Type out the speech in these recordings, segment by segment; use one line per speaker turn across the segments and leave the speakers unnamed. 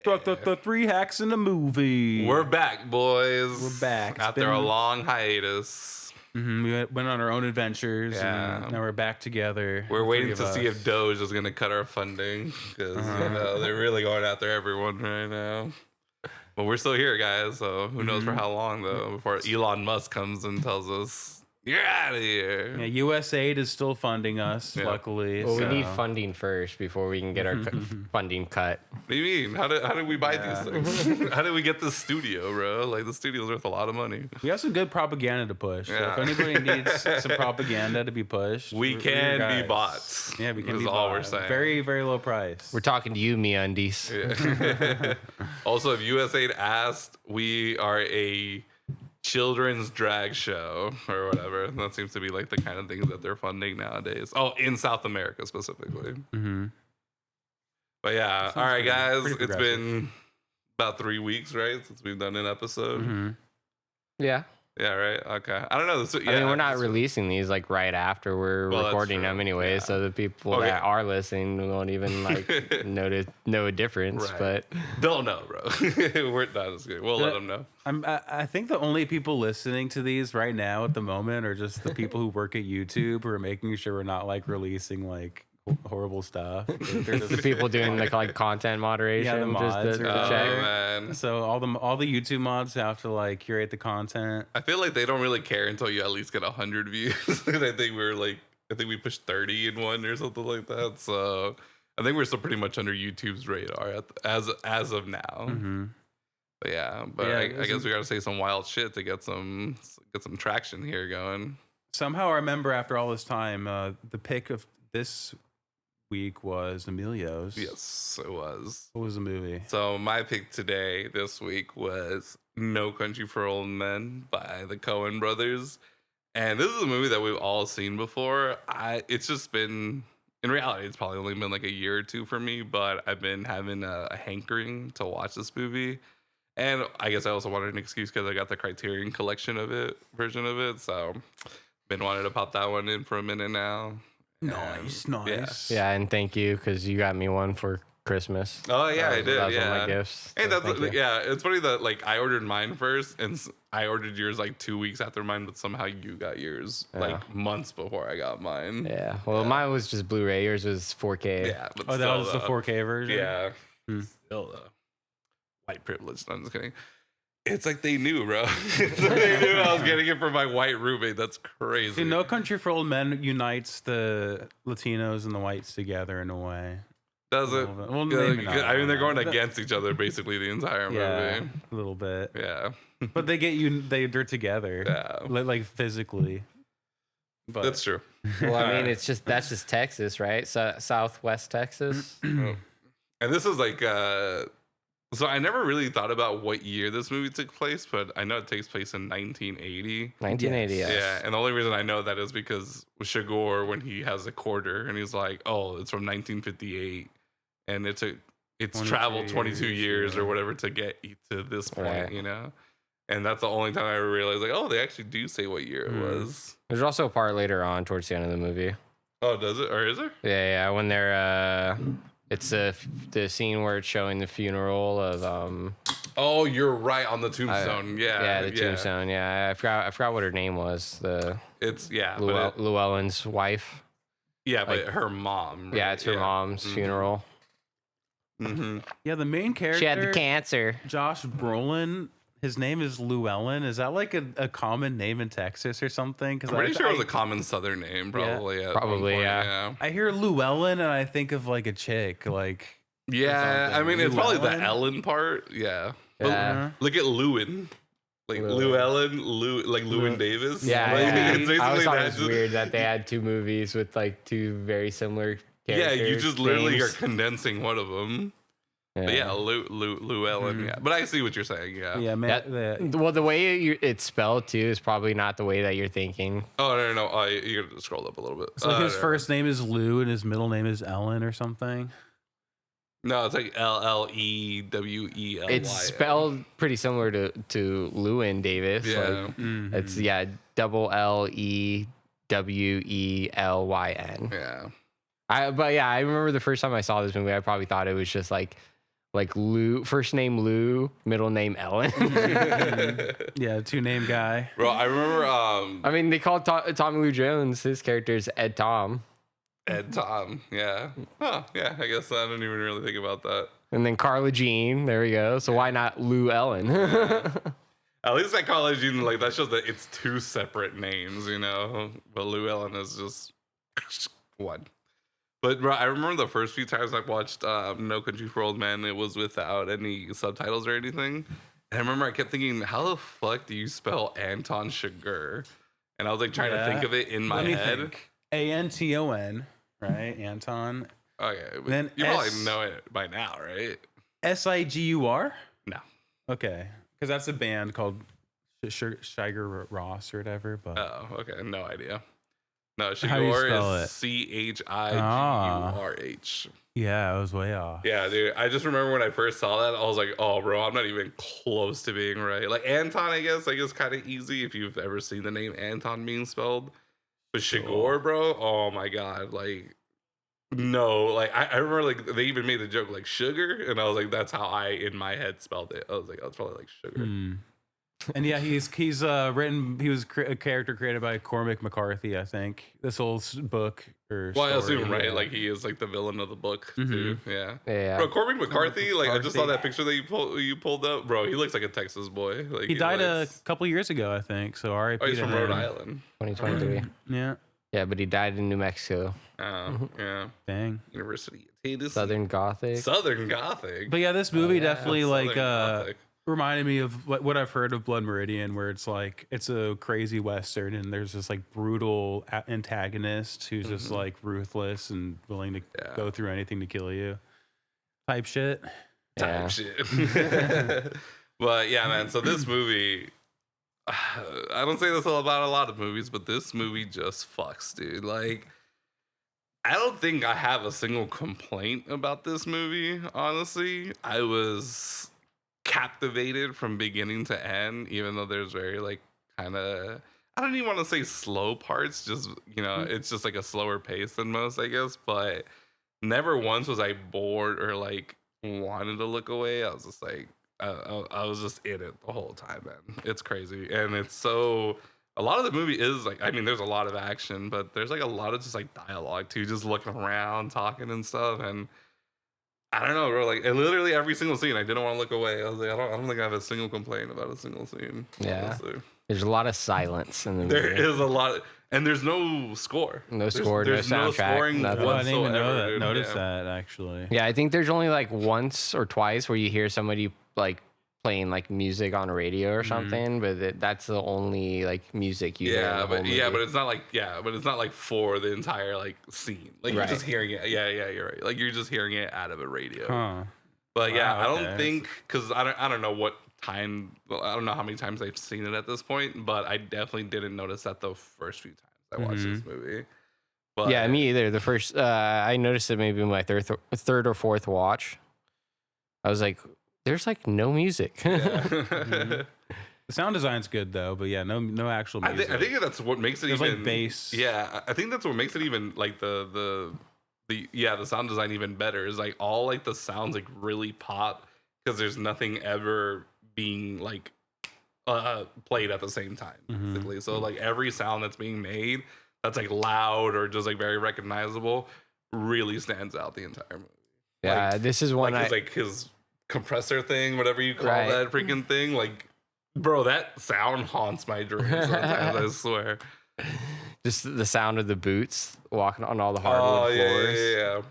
The three hacks in the movie.
We're back, boys.
We're back.
After a long hiatus.
We went on our own adventures.
Yeah.
And now we're back together.
We're waiting to see if Doge is going to cut our funding because they're really going after everyone right now. But we're still here, guys. So who knows for how long though before Elon Musk comes and tells us you're out of here.
Yeah, USAID is still funding us, luckily.
Well, we need funding first before we can get our funding cut.
What do you mean? How did we buy these things? How did we get this studio, bro? Like, the studio's worth a lot of money.
We have some good propaganda to push.
Yeah.
So if anybody needs some propaganda to be pushed,
We can be bots.
Yeah, we can
That's
be
all
bots.
we're saying.
Very, very low price.
We're talking to you, MeUndies.
Yeah. Also, if USAID asked, we are a children's drag show or whatever. That seems to be like the kind of things that they're funding nowadays. Oh, in South America specifically.
Mm-hmm.
But yeah,
Sounds
all right, guys.
pretty
It's been about 3 weeks, right, since we've done an episode.
Mm-hmm.
Yeah.
Yeah, right. Okay. I don't know.
I mean, we're not releasing these like right after we're recording
true.
them anyway,
Yeah.
so the people that are listening won't even like know a difference.
Right.
But
they'll know, bro. We're not just kidding. We'll let them know.
I think the only people listening to these right now at the moment are just the people who work at YouTube who are making sure we're not like releasing like horrible stuff. They're
the
just,
people doing like content moderation,
Yeah, the mods
just
or
to
whatever.
check.
Man.
so all the YouTube mods have to like curate the content.
I feel like they don't really care until you at least get 100 views. And I think we pushed 30 in one or something like that. So I think we're still pretty much under YouTube's radar as of now.
Mm-hmm.
But yeah, I guess we gotta say some wild shit to get some traction here going.
Somehow I remember after all this time, the pick of this week was Emilio's.
Yes, it was.
What was the movie?
So my pick this week was No Country for Old Men by the Coen brothers. And this is a movie that we've all seen before. It's just been, in reality, it's probably only been like a year or two for me, but I've been having a hankering to watch this movie. And I guess I also wanted an excuse because I got the Criterion collection version of it. So been wanting to pop that one in for a minute now.
Nice.
Yeah, and thank you because you got me one for Christmas.
Oh yeah, I did.
That was
yeah,
one of my gifts.
And
so
that's
thank you.
it's funny that like I ordered mine first, and I ordered yours like 2 weeks after mine, but somehow you got yours like months before I got mine.
Yeah. Well, mine was just Blu-ray. Yours was 4K.
Yeah, but
Oh, that was the 4K version?
Yeah, still white privilege. No, I'm just kidding. It's like they knew, bro. It's like they knew I was getting it for my white roommate. That's crazy.
See, No Country for Old Men unites the Latinos and the whites together in a way.
Does it?
Well,
Yeah,
maybe not.
I mean, they're going against each other basically the entire
Yeah,
movie.
a little bit.
Yeah,
But they get they're together.
Yeah.
Like physically. But
that's true.
Well, I mean, that's just Texas, right? So Southwest Texas.
And this is like, so I never really thought about what year this movie took place, but I know it takes place in 1980.
1980.
Yes.
Yes.
Yeah, and the only reason I know that is because Shagor, when he has a quarter, and he's like, "Oh, it's from 1958," and it's traveled 22 years or whatever to get to this point,
Right.
you know. And that's the only time I ever realized, like, oh, they actually do say what year it was.
There's also a part later on towards the end of the movie.
Oh, does it, or is there?
Yeah, when they're it's the scene where it's showing the funeral of
Oh, you're right, on the tombstone.
the tombstone. Yeah, I forgot what her name was.
It's
Llewellyn's wife.
Yeah, but
Like,
her mom. Right?
Yeah, it's her mom's funeral.
Mm-hmm.
yeah, the main character,
She had the cancer.
Josh Brolin, his name is Llewellyn. Is that like a common name in Texas or something? Because
I'm pretty sure it was a common Southern name, probably. at
Probably,
one point,
yeah.
I hear Llewellyn and I think of like a chick, like
Yeah, I
something.
mean, it's probably the
Llewellyn?
Ellen part. Yeah. But
Yeah.
look at Lewin. Like Llewellyn, like Lewin Davis.
Yeah,
Like,
yeah.
it's
I always
basically
thought it
that.
was weird that they had two movies with like two very similar
Yeah,
characters.
you just literally
names.
are condensing one of them. But yeah, Llewellyn. Yeah, but I see what you're saying. Yeah.
yeah, man.
Well, the way it's spelled too is probably not the way that you're thinking.
Oh no. Oh, you gotta scroll up a little bit.
So his
no.
first name is Lou and his middle name is Ellen or something.
No, it's like Llewelly.
It's spelled pretty similar to Lewin Davis.
Yeah.
Like,
Mhm.
it's Lewelyn.
Yeah.
But yeah, I remember the first time I saw this movie, I probably thought it was just like like Lou, first name Lou, middle name Ellen.
Yeah, 2-name guy.
Bro, I remember
I mean, they called Tommy Lee Jones, his character is Ed Tom.
Ed Tom. Yeah. Huh. Yeah. I guess I didn't even really think about that.
And then Carla Jean, there we go. So why not Lou Ellen?
At least at college, you know, like that shows that it's 2 separate names, you know. But Lou Ellen is just one. But bro, I remember the first few times I watched No Country for Old Men, it was without any subtitles or anything. And I remember I kept thinking, how the fuck do you spell Anton Chigurh? And I was like trying to think of it in my head.
Think. Anton, right? Anton.
Okay, but
Then
you probably know it by now, right?
Sigur?
No.
Okay. Because that's a band called Shiger Ross or whatever. But
Oh, okay. No idea. No,
How do you spell
Chigurh
it?
is Chigurh.
yeah, I was way off.
Yeah, dude. I just remember when I first saw that, I was like, "Oh, bro, I'm not even close to being right." Like Anton, I guess, kind of easy if you've ever seen the name Anton being spelled. But Chigurh, bro, oh my god, like, no, like I remember like they even made the joke like sugar, and I was like, that's how I in my head spelled it. I was like, oh, it's probably like sugar.
And yeah, he's written. He was a character created by Cormac McCarthy, I think. This whole book or
Well, I
story,
assume right,
yeah.
like he is like the villain of the book too. Yeah.
Yeah.
Bro, Cormac McCarthy, like I just saw
McCarthy.
that picture that you pulled up, bro. He looks like a Texas boy. Like
He died a
looks-
couple years ago, I think. So R.I.P.
Oh, he's
to
from
him.
Rhode Island.
2023.
Yeah,
Yeah, but he died in New Mexico.
Oh, yeah.
dang.
University of Tennessee.
Southern Gothic.
Southern Gothic.
But yeah, this movie
yeah.
definitely like
Southern Gothic.
reminded me of what I've heard of Blood Meridian, where it's like it's a crazy western, and there's this like brutal antagonist who's just like ruthless and willing to
Yeah.
go through anything to kill you, type shit.
Yeah.
Type shit. But yeah, man. So this movie, I don't say this about a lot of movies, but this movie just fucks, dude. Like, I don't think I have a single complaint about this movie, honestly. I was captivated from beginning to end, even though there's very, like, kind of, I don't even want to say slow parts, just, you know, it's just like a slower pace than most, I guess. But never once was I bored or, like, wanted to look away. I was just like, I was just in it the whole time, man. It's crazy. And it's so, a lot of the movie is like, I mean, there's a lot of action, but there's like a lot of just like dialogue too, just looking around, talking and stuff. And I don't know, bro, like and literally every single scene, I didn't want to look away. I was like, I don't think I have a single complaint about a single scene.
Yeah.
Honestly.
There's a lot of silence in the movie.
There is a lot, and there's no score.
No score, no
there's no
soundtrack,
scoring
nothing.
Oh, I didn't even know
whatsoever,
that.
dude.
Notice
Yeah.
that actually.
Yeah, I think there's only like once or twice where you hear somebody like playing like music on a radio or something, but that's the only like music you hear. in the whole movie.
but it's not like for the entire like scene. Like you're
Right.
just hearing it. Yeah, you're right. Like you're just hearing it out of a radio.
Huh.
But yeah,
Wow,
I don't
okay.
think because I don't know what time. Well, I don't know how many times I've seen it at this point, but I definitely didn't notice that the first few times I watched this movie. But
Yeah, me either. The first, I noticed it maybe my third or fourth watch. I was like, "There's like no music."
Yeah.
The sound design's good though, but yeah, no actual music.
I think that's what makes it
There's
even
like bass.
Yeah, I think that's what makes it even like the sound design even better is like all like the sounds like really pop because there's nothing ever being like played at the same time basically. So like every sound that's being made that's like loud or just like very recognizable really stands out the entire movie.
Yeah, this is one
Like his compressor thing, whatever you call
Right.
that freaking thing, like bro, that sound haunts my dreams sometimes, I swear.
just the sound of the boots walking on all the hardwood floors.
Yeah.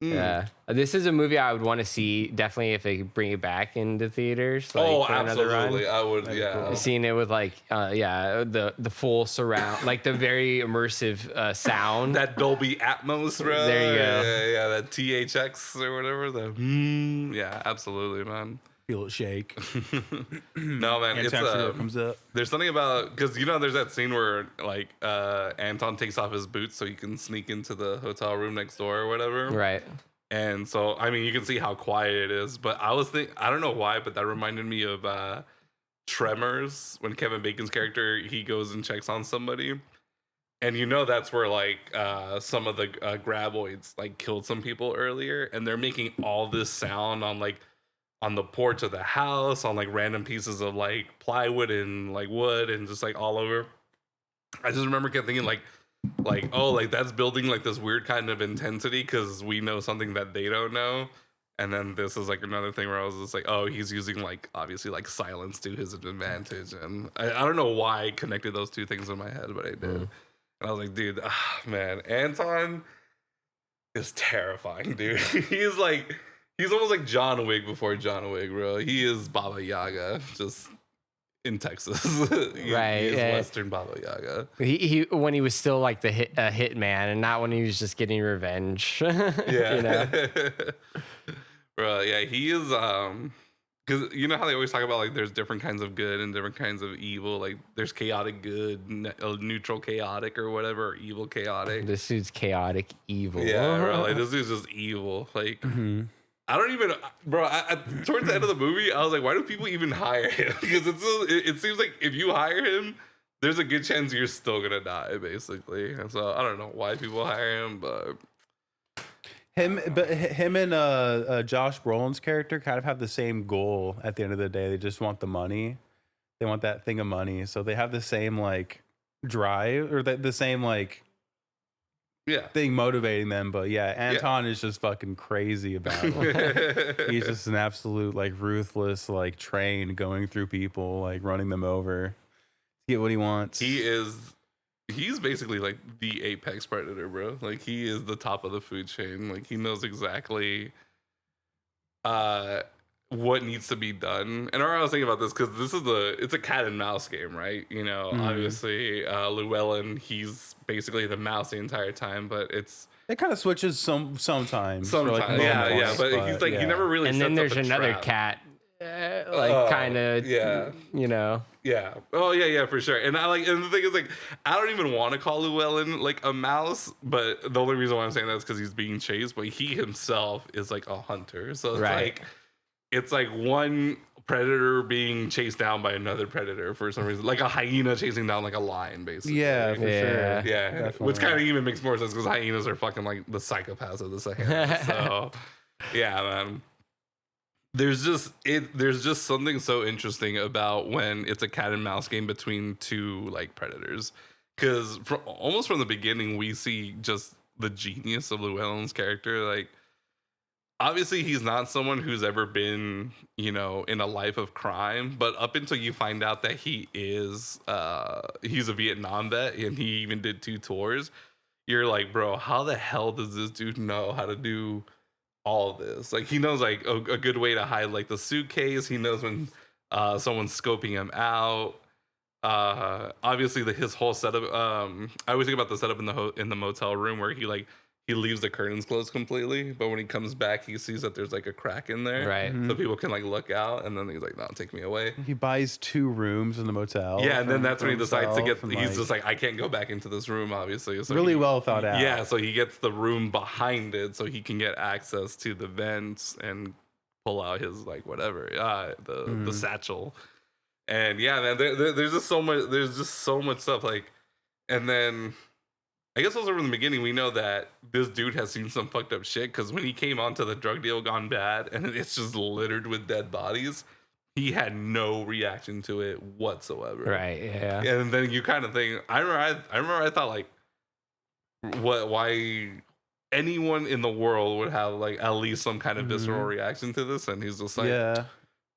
Mm.
Yeah, this is a movie I would want to see definitely if they could bring it back into theaters. Like,
Oh,
for another run.
absolutely. I would,
That'd be
yeah.
cool.
Seeing it with like, the full surround, like the very immersive sound.
That Dolby Atmos, bro.
There you go.
Yeah, that THX or whatever. Yeah, absolutely, man.
Feel it shake.
No, man, it's
Anytime Feel comes up.
there's something about because you know there's that scene where like Anton takes off his boots so he can sneak into the hotel room next door or whatever.
Right.
And so I mean you can see how quiet it is, but I don't know why, but that reminded me of Tremors when Kevin Bacon's character he goes and checks on somebody. And that's where like some of the graboids like killed some people earlier, and they're making all this sound on like on the porch of the house, on like random pieces of like plywood and like wood and just like all over. I just remember kept thinking like oh, like that's building like this weird kind of intensity because we know something that they don't know. And then this is like another thing where I was just like, oh, he's using like obviously like silence to his advantage. And I don't know why I connected those two things in my head, but I did. And I was like, dude, man, Anton is terrifying, dude. He's almost like John Wick before John Wick, bro. He is Baba Yaga, just in Texas.
Right.
He is Western Baba Yaga.
He when he was still like the hit man, and not when he was just getting revenge.
Yeah. Bro, yeah, he is because you know how they always talk about like there's different kinds of good and different kinds of evil. Like there's chaotic good, neutral chaotic or whatever, or evil chaotic.
This dude's chaotic evil.
Yeah, bro, like this dude's just evil. Like I don't even, bro. Towards the end of the movie, I was like, why do people even hire him? Because it seems like if you hire him, there's a good chance you're still gonna die, basically. And so I don't know why people hire him, but.
Him and Josh Brolin's character kind of have the same goal at the end of the day. They just want the money. They want that thing of money. So they have the same like drive or the same like thing motivating them. But yeah, Anton is just fucking crazy about it. He's just an absolute like ruthless like train going through people, like running them over to get what he wants.
He's basically like the apex predator, bro. Like he is the top of the food chain. Like he knows exactly what needs to be done. And I was thinking about this because it's a cat and mouse game, right? You know, obviously Llewellyn, he's basically the mouse the entire time, but it
kind of switches sometimes.
Sometimes,
like
yeah. But he's like he never really.
And then there's another cat. Kind of, you know.
Yeah. Oh, yeah, for sure. And and the thing is, like, I don't even want to call Llewellyn like a mouse, but the only reason why I'm saying that is because he's being chased, but he himself is like a hunter. So it's like one predator being chased down by another predator for some reason, like a hyena chasing down like a lion, basically.
Yeah, for sure.
Yeah.
Definitely.
Which kind of even makes more sense because hyenas are fucking like the psychopaths of the Sahara. So, yeah, man. There's just something so interesting about when it's a cat and mouse game between two like predators, because almost from the beginning we see just the genius of Llewellyn's character. Like obviously he's not someone who's ever been, you know, in a life of crime, but up until you find out that he's a Vietnam vet and he even did 2 tours, you're like, bro, how the hell does this dude know how to do all this? Like he knows like a good way to hide like the suitcase. He knows when someone's scoping him out. Obviously his whole setup. I always think about the setup in the motel room where he leaves the curtains closed completely, but when he comes back he sees that there's like a crack in there,
right?
So people can like look out, and then he's like, no, take me away.
He buys 2 rooms in the motel.
Yeah, and then that's when he decides to get. He's just like, I can't go back into this room, obviously. So
really well thought out.
Yeah, so he gets the room behind it, so he can get access to the vents and pull out his like whatever, the satchel. And yeah, man, there's just so much. There's just so much stuff. Like, and then I guess also from the beginning we know that this dude has seen some fucked up shit, because when he came onto the drug deal gone bad and it's just littered with dead bodies, he had no reaction to it whatsoever.
Right. Yeah.
And then you kind of think, I remember I thought like, why anyone in the world would have like at least some kind of visceral reaction to this, and he's just like, yeah.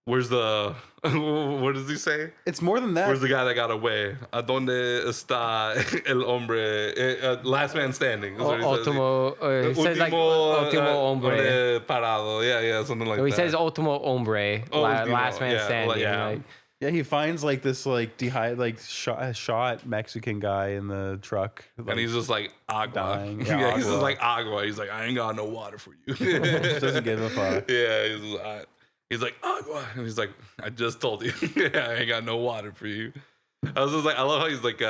Where's the, what does he say?
It's more than that.
Where's the guy that got away? ¿A dónde está el hombre? Last man standing.
Ultimo, it says like Ultimo hombre.
Parado. Yeah, something like that.
He says Ultimo hombre, last man standing.
Yeah, he finds like this like shot Mexican guy in the truck, like,
and he's just like agua.
Yeah,
he's just like agua. He's like, I ain't got no water for you.
Just doesn't give a fuck.
Yeah, he's like, agua, and he's like, I just told you, I ain't got no water for you. I was just like, I love how he's like,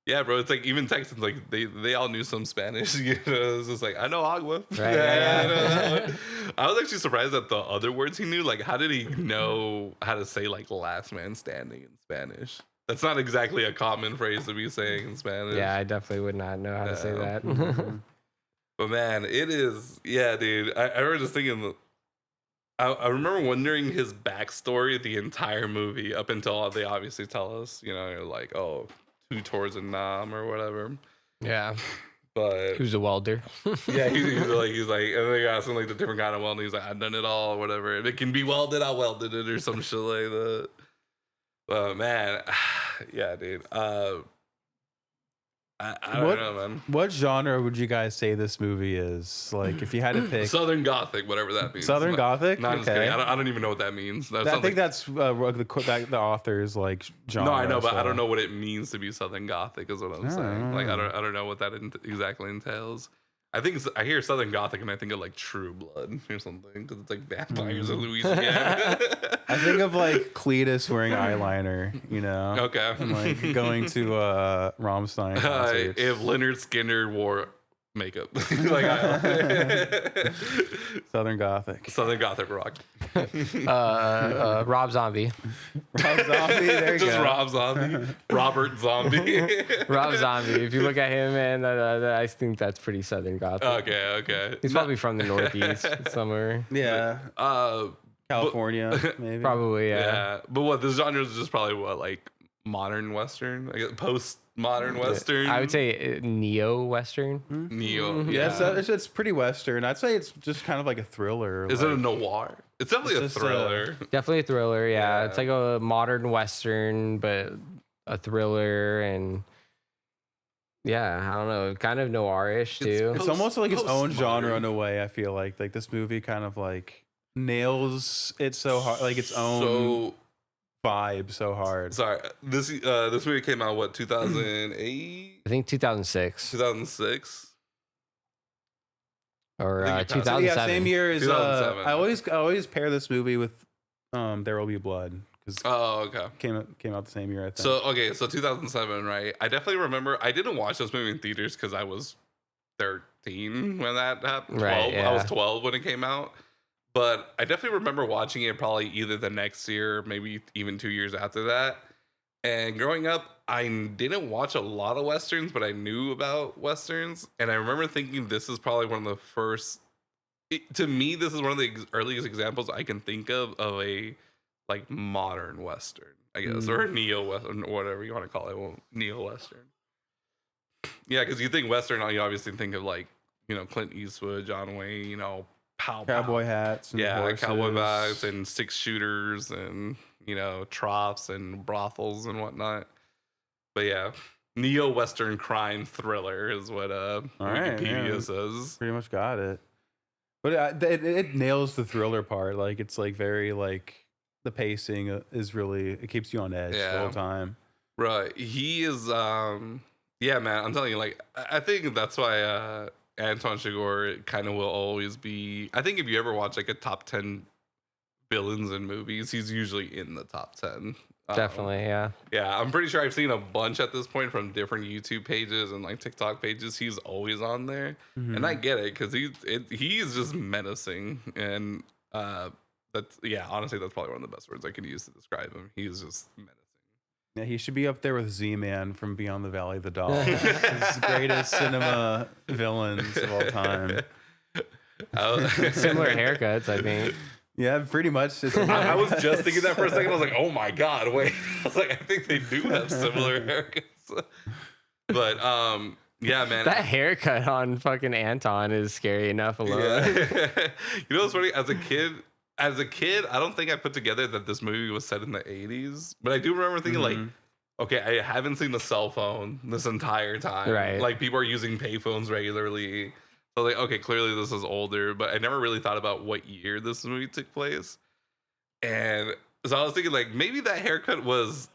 yeah, bro. It's like even Texans, like they all knew some Spanish. You know, it's just like, I know agua.
Right, yeah.
I was actually surprised at the other words he knew. Like, how did he know how to say like last man standing in Spanish? That's not exactly a common phrase to be saying in Spanish.
Yeah, I definitely would not know how to say that.
But man, it is. Yeah, dude. I remember just thinking. I remember wondering his backstory the entire movie up until they obviously tell us, like, oh, 2 tours in Nam or whatever.
Yeah.
But
he was a welder.
Yeah, he's like, and then they asked him like the different kind of welding. He's like, I've done it all, or whatever. If it can be welded, I welded it, or some shit like that. But man, yeah, dude. I don't know, man.
What genre would you guys say this movie is? Like, if you had to pick,
Southern Gothic, whatever that means.
Southern Gothic.
No, I'm just
okay.
kidding. I don't even know what that means.
I think that's the author's like genre.
No, I know, but
so.
I don't know what it means to be Southern Gothic. Is what I'm saying. Like, I don't know what that exactly entails. I think I hear Southern Gothic and I think of like True Blood or something because it's like vampires in Louisiana.
I think of like Cletus wearing eyeliner,
Okay.
and like going to Rammstein concerts.
If Leonard Skinner wore makeup, like
Southern Gothic,
Southern Gothic rock.
Rob Zombie.
Rob Zombie, there you
Just
go.
Rob Zombie, Robert Zombie.
Rob Zombie. If you look at him, man, I think that's pretty Southern Gothic.
Okay.
He's probably from the Northeast somewhere.
Yeah, California, maybe.
Probably, yeah.
But what the genre is just probably like modern Western, I guess, post-modern Western.
I would say neo-Western.
Neo.
Yeah, it's pretty Western. I'd say it's just kind of like a thriller.
Is it a noir? It's definitely a thriller.
Definitely a thriller, yeah.
Yeah.
It's like a modern Western, but a thriller, and yeah, I don't know, kind of noirish too.
It's almost like its own
postmodern.
genre in a way. I feel like this movie kind of like nails it so hard, like its own vibe so hard.
Sorry, this movie came out what 2008,
I think 2006
2006.
or
I think it passed.
2007.
Yeah, same year as
2007.
I always pair this movie with There Will Be Blood because
Oh, okay.
came out the same year. I think.
So 2007, right? I definitely remember. I didn't watch this movie in theaters because I was 13 when that happened. 12.
Right,
I was
yeah.
12 when it came out. But I definitely remember watching it probably either the next year, maybe even 2 years after that. And growing up, I didn't watch a lot of Westerns, but I knew about Westerns. And I remember thinking this is probably one of the first, to me, this is one of the earliest examples I can think of a like modern Western, I guess, or neo-Western, or whatever you want to call it. Well, neo-Western. Yeah, because you think Western, you obviously think of like, Clint Eastwood, John Wayne, pow,
cowboy
pow.
hats. And
Yeah,
horses.
cowboy bags and 6-shooters and troughs and brothels and whatnot. But yeah, neo-Western crime thriller is what Wikipedia says.
Pretty much got it. But it nails the thriller part. Like it's like very like the pacing is really, it keeps you on edge the whole time.
Right. He is yeah, man, I'm telling you, like I think that's why Anton Chigurh kind of will always be, I think if you ever watch like a top 10 villains in movies, he's usually in the top 10.
Definitely, yeah.
Yeah, I'm pretty sure I've seen a bunch at this point from different YouTube pages and like TikTok pages. He's always on there, and I get it because he's just menacing, and honestly, that's probably one of the best words I could use to describe him. He's just menacing.
Yeah, he should be up there with Z-Man from Beyond the Valley of the Dolls. He's the greatest cinema villains of all time.
Similar haircuts, I think.
Yeah, pretty much.
I was just thinking that for a second. I was like, oh my God, wait. I was like, I think they do have similar haircuts. But yeah, man.
That haircut on fucking Anton is scary enough alone.
Yeah. You know what's funny? As a kid, I don't think I put together that this movie was set in the 80s. But I do remember thinking like, okay, I haven't seen the cell phone this entire time.
Right.
Like people are using payphones regularly. So like, okay, clearly this is older, but I never really thought about what year this movie took place. And so I was thinking like maybe that haircut was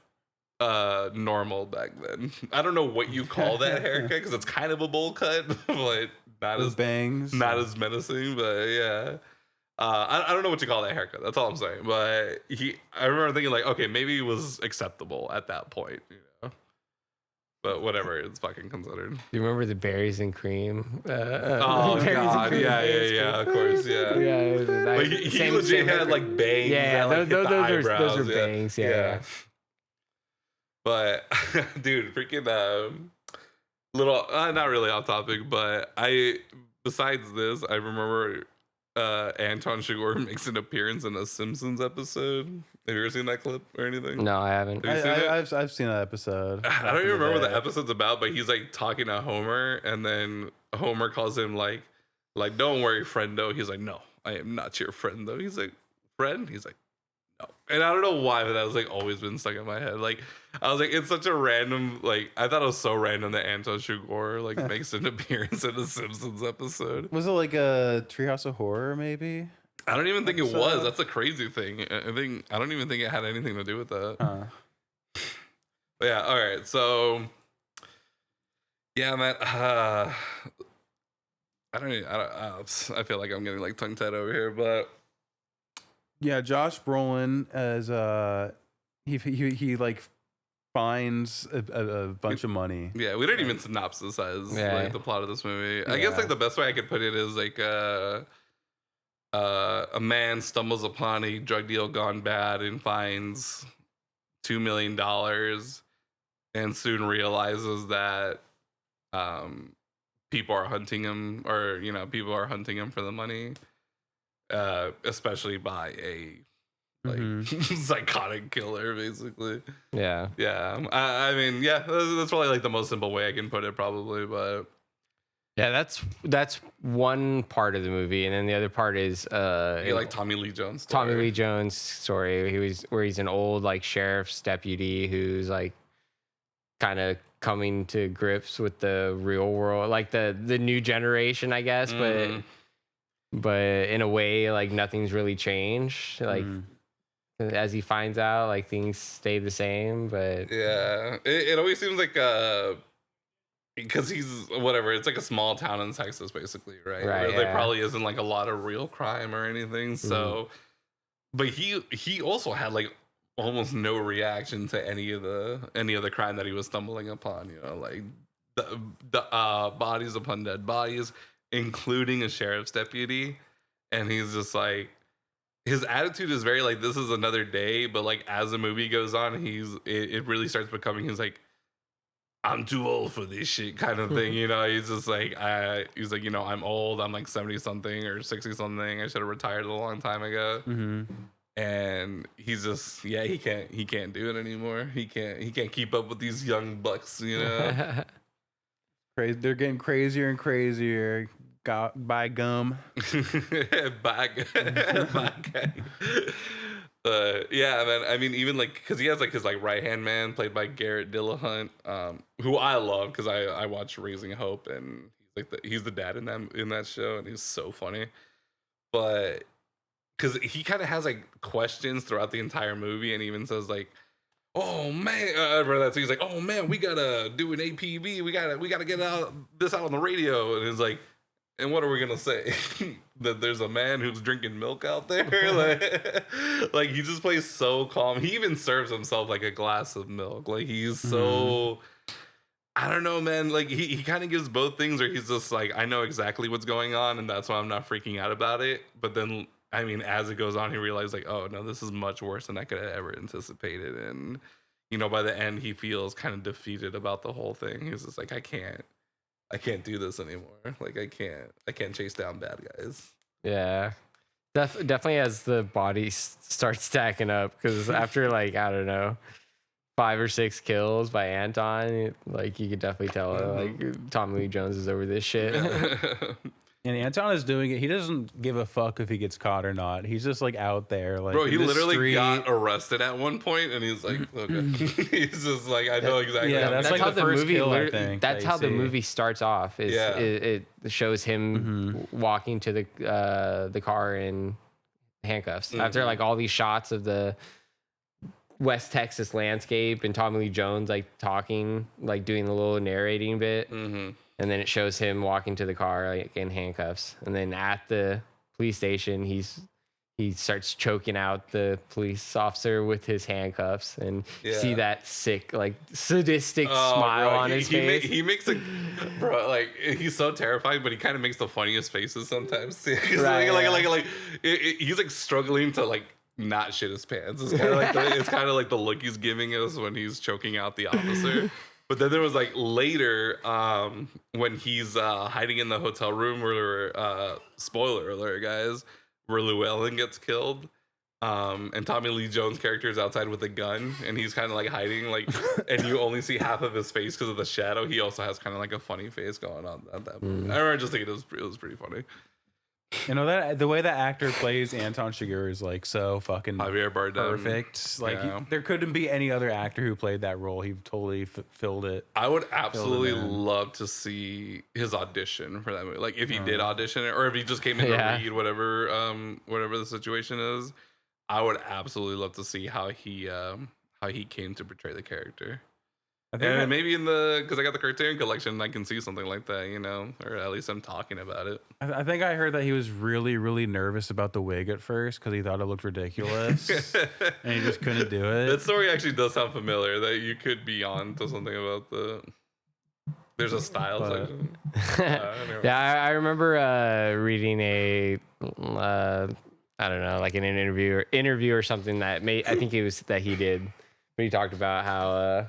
normal back then. I don't know what you call that haircut because it's kind of a bowl cut, but not
Those
as
bangs,
not as menacing. But yeah, I don't know what you call that haircut. That's all I'm saying. But I remember thinking like, okay, maybe it was acceptable at that point, But whatever, it's fucking considered.
Do you remember the berries and cream?
Oh God, yeah, of course, yeah. But he legit had like bangs.
Yeah,
that, like,
those
hit the
are
eyebrows,
bangs. Yeah.
But dude, freaking little not really off topic, but besides this, I remember Anton Chigurh makes an appearance in a Simpsons episode. Have you ever seen that clip or anything?
No, I haven't.
Have you seen it?
I've seen that episode.
I don't even remember what the episode's about, but he's like talking to Homer, and then Homer calls him like don't worry, friendo. He's like, no, I am not your friend though. He's like, friend? He's like, no. And I don't know why, but that was like always been stuck in my head. Like I was like, it's such a random, like I thought it was so random that Anton Chigurh like makes an appearance in a Simpsons episode.
Was it like a Treehouse of Horror maybe?
I don't even think it was. That's a crazy thing. I don't even think it had anything to do with that. But yeah, all right. So yeah, man. I feel like I'm getting like tongue tied over here, but
yeah, Josh Brolin as he like finds a bunch of money.
Yeah, we didn't even synopsisize like the plot of this movie. I guess like the best way I could put it is like a man stumbles upon a drug deal gone bad and finds $2 million, and soon realizes that people are hunting him, or people are hunting him for the money, especially by a psychotic killer, basically.
Yeah.
I mean, that's probably like the most simple way I can put it, probably, but.
Yeah, that's one part of the movie, and then the other part is
like Tommy Lee Jones story.
Tommy Lee Jones story. He's an old like sheriff's deputy who's like kind of coming to grips with the real world, like the new generation, I guess, but in a way like nothing's really changed. Like as he finds out, like things stay the same, but
yeah, it always seems like because he's whatever, it's like a small town in Texas, basically, right? Where there probably isn't like a lot of real crime or anything. So, but he also had like almost no reaction to any of the crime that he was stumbling upon. Like the bodies upon dead bodies, including a sheriff's deputy, and he's just like. His attitude is very like, this is another day, but like as the movie goes on, it really starts becoming his like, I'm too old for this shit kind of thing, He's just like, I'm old. I'm like 70 something or 60 something. I should have retired a long time ago. And he's just, he can't do it anymore. He can't keep up with these young bucks,
Crazy. They're getting crazier and crazier. By gum.
By yeah, man. I mean, even like, because he has like his like right hand man played by Garrett Dillahunt, who I love because I watched Raising Hope, and he's the dad in that show, and he's so funny. But because he kind of has like questions throughout the entire movie, and even says like, "Oh man," so he's like, "Oh man, we gotta do an APB. We gotta get this out on the radio," and it's like. And what are we gonna say? That there's a man who's drinking milk out there? Like he just plays so calm. He even serves himself like a glass of milk. Like he's so I don't know, man. Like he kind of gives both things, or he's just like, I know exactly what's going on, and that's why I'm not freaking out about it. But then I mean, as it goes on, he realizes like, oh no, this is much worse than I could have ever anticipated. And by the end he feels kind of defeated about the whole thing. He's just like, I can't do this anymore. Like I can't chase down bad guys.
Yeah, definitely as the bodies start stacking up, because after like I don't know 5 or 6 kills by Anton, like you could definitely tell like Tommy Lee Jones is over this shit.
And Anton is doing it. He doesn't give a fuck if he gets caught or not. He's just like out there, like
bro. He literally got arrested at one point, and he's like, okay. He's just like, I know exactly.
Yeah, that's like
how
the first
movie.
kill, I think,
that's how the movie starts off. It shows him walking to the car in handcuffs after like all these shots of the West Texas landscape and Tommy Lee Jones like talking, like doing the little narrating bit. And then it shows him walking to the car like in handcuffs. And then at the police station, he starts choking out the police officer with his handcuffs, and see that sick, like sadistic smile on his face.
He makes a bro, like he's so terrifying, but he kind of makes the funniest faces sometimes. He's like he's like struggling to like not shit his pants. It's kind of like the look he's giving us when he's choking out the officer. But then there was like later when he's hiding in the hotel room where spoiler alert, guys, where Llewellyn gets killed. And Tommy Lee Jones' character is outside with a gun, and he's kind of like hiding, like, and you only see half of his face because of the shadow. He also has kind of like a funny face going on at that moment. I remember just thinking it was pretty funny.
You know, that the way that actor plays Anton Chigurh is like so fucking
Javier Bardem,
perfect. Like there couldn't be any other actor who played that role. He totally filled it.
I would absolutely love to see his audition for that movie. Like if he did audition it, or if he just came in to read whatever the situation is. I would absolutely love to see how he came to portray the character. And maybe because I got the Criterion Collection, I can see something like that, you know, or at least I'm talking about it.
I think I heard that he was really, really nervous about the wig at first because he thought it looked ridiculous, and he just couldn't do it.
That story actually does sound familiar. That you could be on to something about there's a style section.
Yeah, I remember reading a I don't know, like an interview or something that I think it was that he did when he talked about how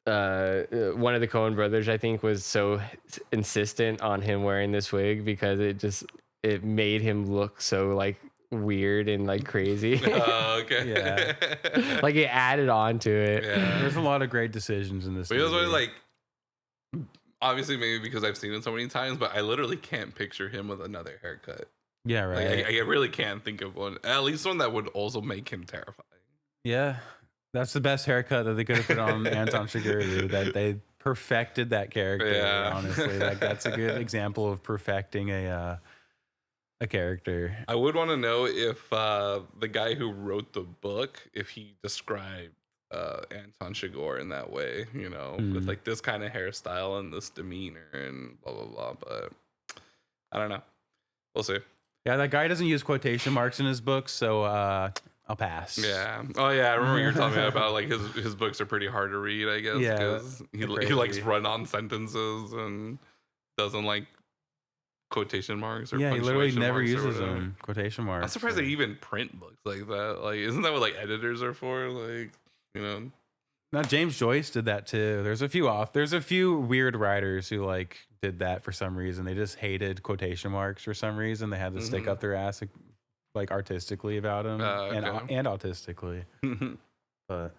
one of the Coen brothers, I think, was so insistent on him wearing this wig because it made him look so like weird and like crazy.
Oh, okay.
Yeah.
Like it added on to it.
Yeah. There's a lot of great decisions in this
but
movie.
It was really like, obviously maybe because I've seen it so many times, but I literally can't picture him with another haircut.
Yeah, right.
Like, I really can't think of one. At least one that would also make him terrifying.
Yeah. That's the best haircut that they could have put on Anton Chigurh, dude. That they perfected that character, honestly. Like that's a good example of perfecting a character.
I would want to know if the guy who wrote the book, if he described Anton Chigurh in that way, you know, with like this kind of hairstyle and this demeanor and blah, blah, blah. But I don't know. We'll see.
Yeah, that guy doesn't use quotation marks in his books, so I'll pass.
Yeah. Oh yeah, I remember you were telling me about like his books are pretty hard to read, I guess, because he likes run-on sentences and doesn't like quotation marks or
he literally never uses
them.
Quotation marks.
I'm surprised they even print books like that. Like, isn't that what like editors are for? Like, you know.
Now James Joyce did that too. There's a few weird writers who like did that for some reason. They just hated quotation marks for some reason. They had to stick up their ass like artistically about them and autistically. But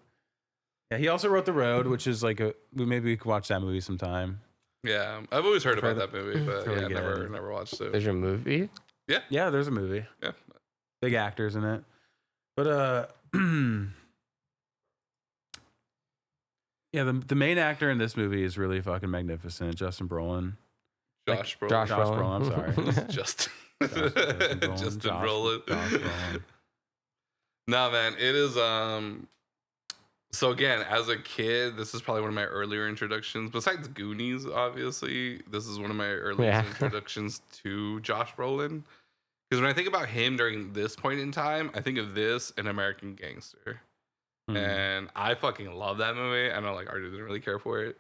yeah, he also wrote The Road, which is like maybe we could watch that movie sometime.
Yeah, I've always heard about that movie, but yeah, never watched it.
There's a movie?
Yeah, there's a movie.
Yeah,
big actors in it. But yeah, the main actor in this movie is really fucking magnificent, Justin Brolin.
Josh Brolin.
Josh
Brolin. I'm sorry.
Justin Brolin. Nah, man, it is. So again, as a kid, this is probably one of my earlier introductions. Besides Goonies, obviously, this is one of my earliest introductions to Josh Brolin. Because when I think about him during this point in time, I think of this and American Gangster. And I fucking love that movie. I know like Artie didn't really care for it,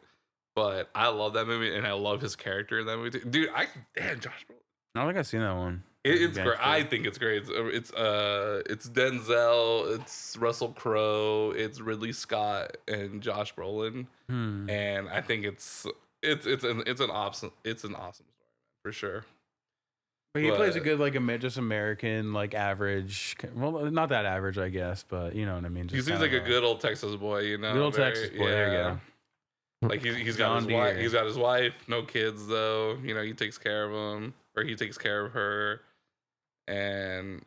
but I love that movie and I love his character in that movie too. Dude, damn Josh Brolin.
I don't think I've seen that one.
It's great. I think it's great. It's Denzel, it's Russell Crowe, it's Ridley Scott and Josh Brolin, and I think it's an awesome story for sure.
But he plays a good like just American like average. Well, not that average, I guess, but you know what I mean.
He seems like a good old Texas boy, you know.
Good old Texas boy. There you
go. Like he's got his wife. He's got his wife. No kids though. You know, he takes care of him, or he takes care of her. And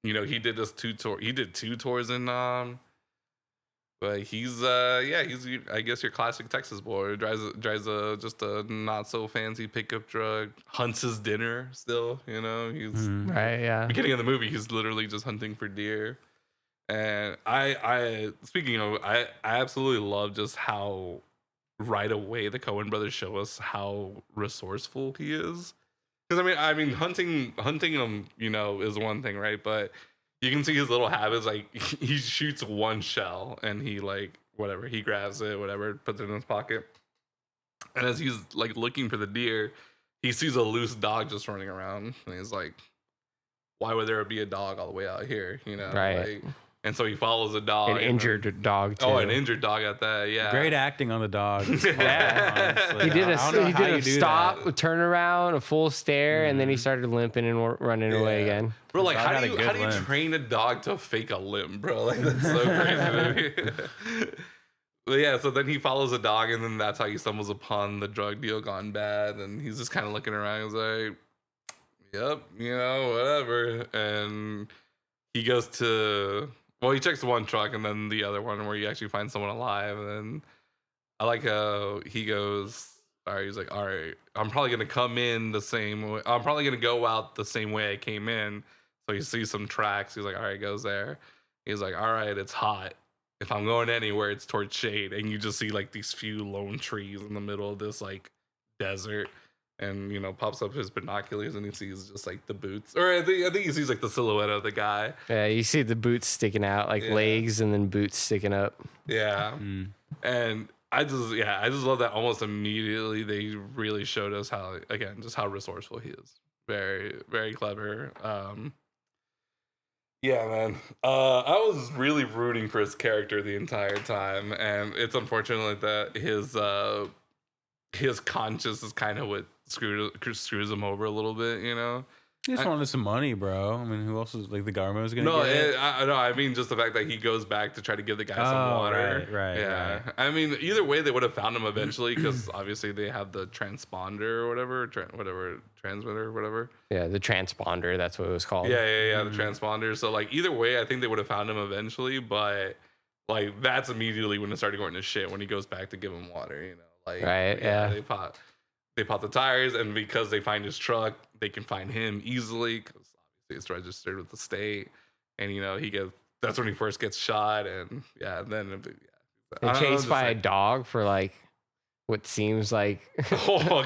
you know, he did this two tours in but he's I guess your classic Texas boy. Drives just a not so fancy pickup truck, hunts his dinner still, you know. He's
right, yeah.
Beginning of the movie, he's literally just hunting for deer. And I absolutely love just how right away the Coen brothers show us how resourceful he is. Because I mean, hunting him, you know, is one thing, right? But you can see his little habits. Like he shoots one shell and he like whatever, he grabs it, whatever, puts it in his pocket. And as he's like looking for the deer, he sees a loose dog just running around, and he's like, why would there be a dog all the way out here?
Right.
Like, and so he follows a dog.
An injured dog, too.
Oh, an injured dog at that, yeah.
Great acting on the dog.
Yeah.
Honestly.
He did a
do
stop,
that.
a turnaround, a full stare, and then he started limping and running away again.
Bro, like,
Dog
how
had
do
a good
you
limp.
train a dog to fake a limp, bro? Like, that's so crazy to me. But yeah, so then he follows a dog, and then that's how he stumbles upon the drug deal gone bad, and he's just kind of looking around. He's like, yep, whatever. And he goes to, well, he checks one truck and then the other one where you actually find someone alive. And then I like how he goes, all right, he's like, all right, I'm probably going to come in the same way. I'm probably going to go out the same way I came in. So he sees some tracks. He's like, all right, he goes there. He's like, all right, it's hot. If I'm going anywhere, it's towards shade. And you just see like these few lone trees in the middle of this like desert. And pops up his binoculars and he sees just like the boots, or I think he sees like the silhouette of the guy.
Yeah, you see the boots sticking out, like legs and then boots sticking up.
Yeah, and I just love that almost immediately they really showed us how, again, just how resourceful he is. Very, very clever. Yeah, man. I was really rooting for his character the entire time, and it's unfortunate that his conscience is kind of what screws him over a little bit,
He just wanted some money, bro. I mean, who else is like the government was gonna?
No,
get it?
I mean just the fact that he goes back to try to give the guy some water.
Right.
Yeah. Right. I mean, either way, they would have found him eventually because obviously they have the transponder or whatever, transmitter, whatever.
Yeah, the transponder. That's what it was called.
Yeah. The transponder. So like either way, I think they would have found him eventually, but like that's immediately when it started going to shit when he goes back to give him water. Like
right. Yeah.
They pop the tires, and because they find his truck, they can find him easily because obviously it's registered with the state. And that's when he first gets shot, and then
they're chased by a dog for like what seems like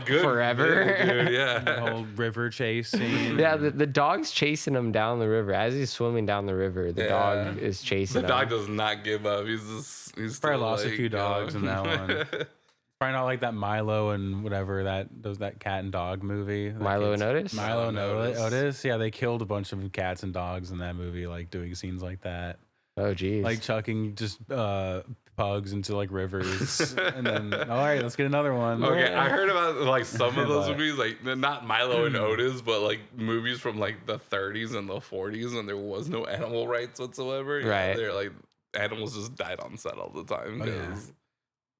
good
forever.
Dude, yeah,
The whole river chase scene.
Yeah, the dog's chasing him down the river as he's swimming down the river. The dog is chasing him.
The dog does not give up. He's
probably lost a few dogs in that one. Probably not like that Milo and whatever that cat and dog movie.
Milo and Otis?
Milo and Otis. Yeah, they killed a bunch of cats and dogs in that movie, like doing scenes like that.
Oh, geez.
Like chucking just pugs into like rivers. And then, all right, let's get another one.
Okay, I heard about like some of those movies, like not Milo and Otis, but like movies from like the 30s and the 40s, and there was no animal rights whatsoever.
Right.
They're like animals just died on set all the time because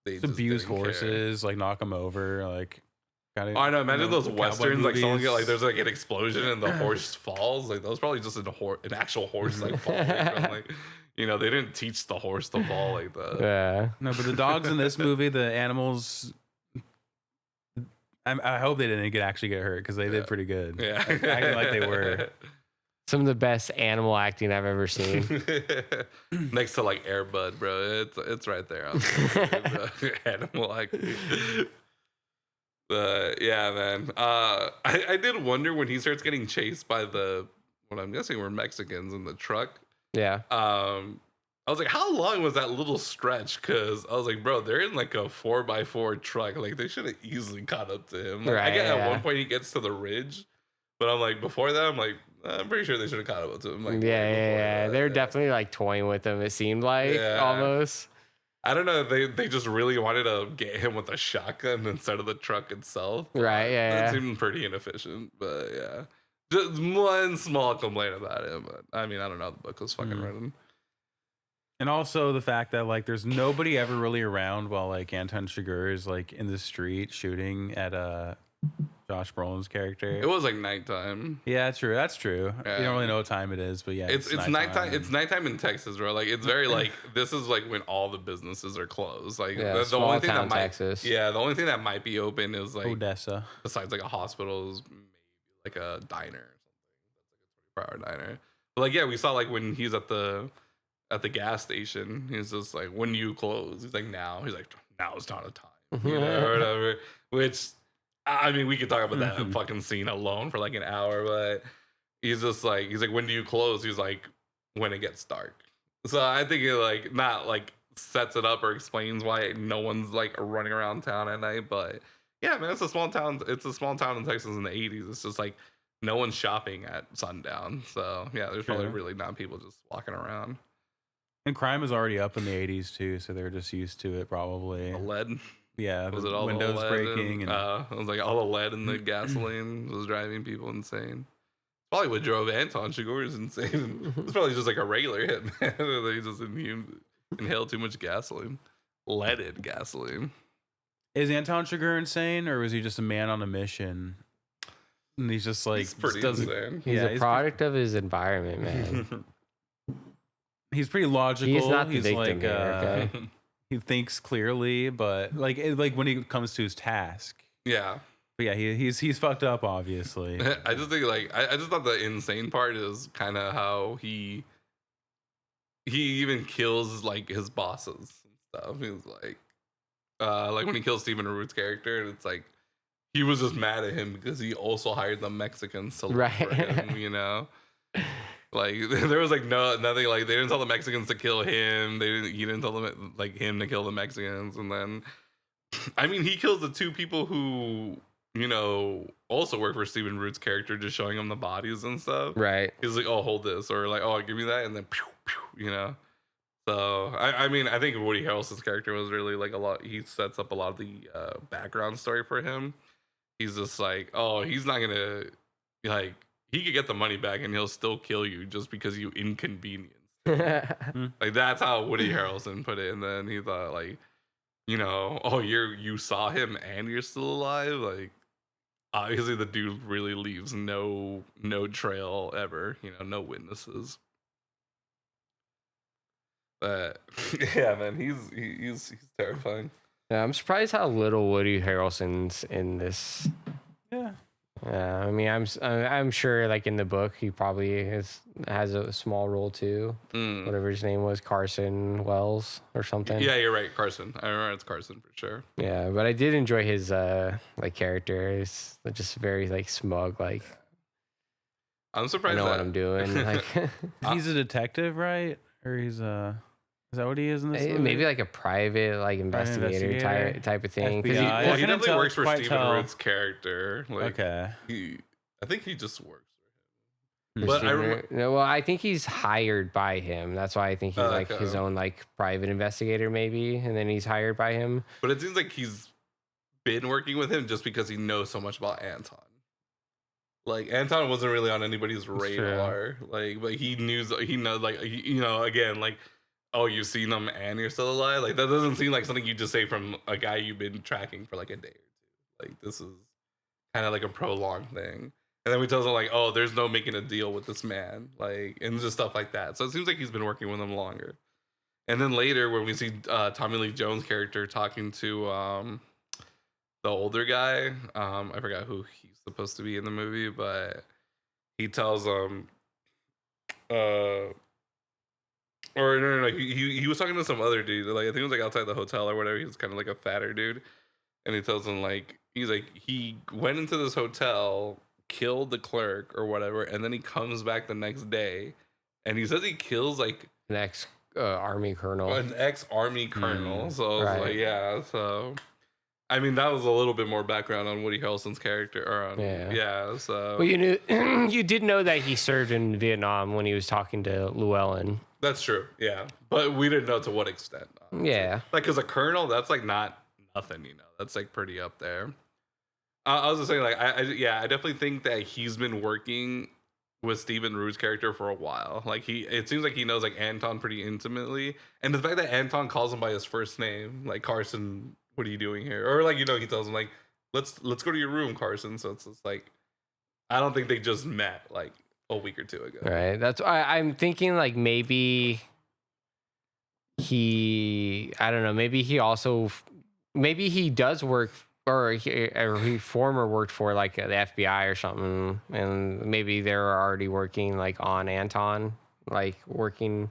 they
just abuse horses, like knock them over, like.
I know. Imagine those westerns, like someone get like there's like an explosion and the horse falls. Like that was probably just an actual horse like falling from like. They didn't teach the horse to fall like that.
Yeah.
No, but the dogs in this movie, the animals. I hope they didn't actually get hurt because they did pretty good.
Yeah,
acting like they were.
Some of the best animal acting I've ever seen.
Next to like Air Bud, bro. It's right there. On the animal acting. But yeah, man. I did wonder when he starts getting chased by what I'm guessing were Mexicans in the truck.
Yeah.
I was like, how long was that little stretch? Because I was like, bro, they're in like a 4x4 truck. Like they should have easily caught up to him. Like, I get at one point he gets to the ridge, but I'm like, before that, I'm like, I'm pretty sure they should have caught up to him. Like,
yeah. They're definitely like toying with him. It seemed like almost.
I don't know. They just really wanted to get him with a shotgun instead of the truck itself.
Right. Yeah.
That seemed pretty inefficient, but yeah. Just one small complaint about it, but I mean, I don't know. The book was fucking written.
And also the fact that like there's nobody ever really around while like Anton Chigurh is like in the street shooting at Josh Brolin's character.
It was like nighttime.
Yeah, true. That's true.
Yeah.
You don't really know what time it is, but yeah,
it's nighttime. It's nighttime in Texas, bro. Like it's very like this is like when all the businesses are closed. Like the only thing that might,
Texas.
the only thing that might be open is like
Odessa.
Besides like a hospital is maybe like a diner or something. That's like a 24-hour diner. But like we saw like when he's at the gas station, he's just like, when do you close? He's like, now. He's like, now is not a time, or whatever. Which I mean, we could talk about that fucking scene alone for like an hour, but he's like, when do you close? He's like, when it gets dark. So I think it like not like sets it up or explains why no one's like running around town at night, but yeah, man, it's a small town. It's a small town in Texas in the 80s. It's just like no one's shopping at sundown. So yeah, there's probably really not people just walking around.
And crime was already up in the 80s too, so they were just used to it probably.
The lead.
Yeah,
was
the
it all
windows
the lead
breaking?
it was like all the lead in the gasoline was driving people insane. Probably what drove Anton Chigurh insane. It's probably just like a regular hitman. They just inhaled too much gasoline. Leaded gasoline.
Is Anton Chigurh insane, or was he just a man on a mission? And he's just like
he's pretty insane.
He's a product of his environment, man.
He's pretty logical.
He's not the victim here, okay?
He thinks clearly, but like when he comes to his task.
Yeah.
But yeah, he's fucked up, obviously.
I just think like I just thought the insane part is kind of how he even kills like his bosses and stuff. He was like when he kills Stephen Root's character, and it's like he was just mad at him because he also hired the Mexicans to look for him, you know. Like there was like nothing, like they didn't tell the Mexicans to kill him. He didn't tell them like him to kill the Mexicans, and then I mean he kills the two people who, you know, also work for Stephen Root's character, just showing him the bodies and stuff.
Right.
He's like, oh, hold this, or like, oh, give me that, and then pew, pew, you know. So I mean I think Woody Harrelson's character was really like a lot. He sets up a lot of the background story for him. He's just like, oh, he's not gonna like. He could get the money back and he'll still kill you just because you inconvenience. Like that's how Woody Harrelson put it. And then he thought like, you know, oh, you saw him and you're still alive. Like obviously the dude really leaves no trail ever. You know, no witnesses. But yeah, man, he's terrifying.
Yeah, I'm surprised how little Woody Harrelson's in this.
Yeah.
Yeah, I mean, I'm sure like in the book he probably has a small role too. Whatever his name was, Carson Wells or something.
Yeah, you're right, Carson. I remember it's Carson for sure.
Yeah, but I did enjoy his like character. It's just very like smug. Like
I'm surprised.
I know what I'm doing. Like
he's a detective, right? Or he's a. Is that what he is in this movie?
Maybe like a private like investigator type of thing.
He definitely works for Stephen Root's character. Like, okay. I think he just works for him.
But I think he's hired by him. That's why I think he's like his own like private investigator maybe, and then he's hired by him.
But it seems like he's been working with him just because he knows so much about Anton. Like Anton wasn't really on anybody's radar. Like, but he knows like you know, again, like, oh, you've seen him and you're still alive? Like, that doesn't seem like something you just say from a guy you've been tracking for like a day or two. Like, this is kind of like a prolonged thing. And then we tell him like, oh, there's no making a deal with this man. Like, and just stuff like that. So it seems like he's been working with him longer. And then later when we see Tommy Lee Jones' character talking to the older guy, I forgot who he's supposed to be in the movie, but he tells him, or no, he was talking to some other dude. Like I think it was like outside the hotel or whatever. He was kind of like a fatter dude, and he tells him like he's like he went into this hotel, killed the clerk or whatever, and then he comes back the next day, and he says he kills like
an ex-army colonel.
An ex-army colonel. So I was like, yeah. So I mean, that was a little bit more background on Woody Harrelson's character. Or on, so
well, you knew you did know that he served in Vietnam when he was talking to Llewellyn.
That's true, yeah. But we didn't know to what extent.
Yeah.
Like, because a colonel, that's, like, not nothing, you know. That's, like, pretty up there. I was just saying, like, I definitely think that he's been working with Stephen Root's character for a while. Like, it seems like he knows, like, Anton pretty intimately. And the fact that Anton calls him by his first name, like, Carson, what are you doing here? Or, like, you know, he tells him, like, let's go to your room, Carson. So it's just, like, I don't think they just met, like, a week or two ago.
Right. That's why I'm thinking like maybe I don't know, maybe he does work or he former worked for like the FBI or something, and maybe they're already working like on Anton, like working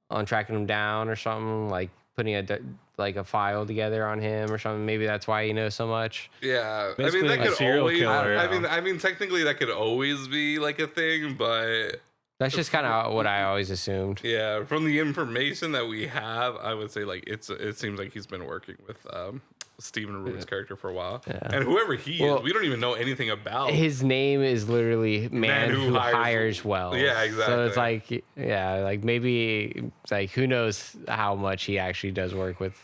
on tracking him down or something, like putting a file together on him or something. Maybe that's why he knows so much.
Yeah,
basically,
I mean that could always.
Killer,
I mean, technically that could always be like a thing, but
that's just kind of what I always assumed.
Yeah, from the information that we have, I would say like it seems like he's been working with Stephen Root's character for a while.
Yeah.
And whoever he is, we don't even know anything about.
His name is literally man who hires well.
Yeah, exactly.
So it's like, yeah, like maybe like who knows how much he actually does work with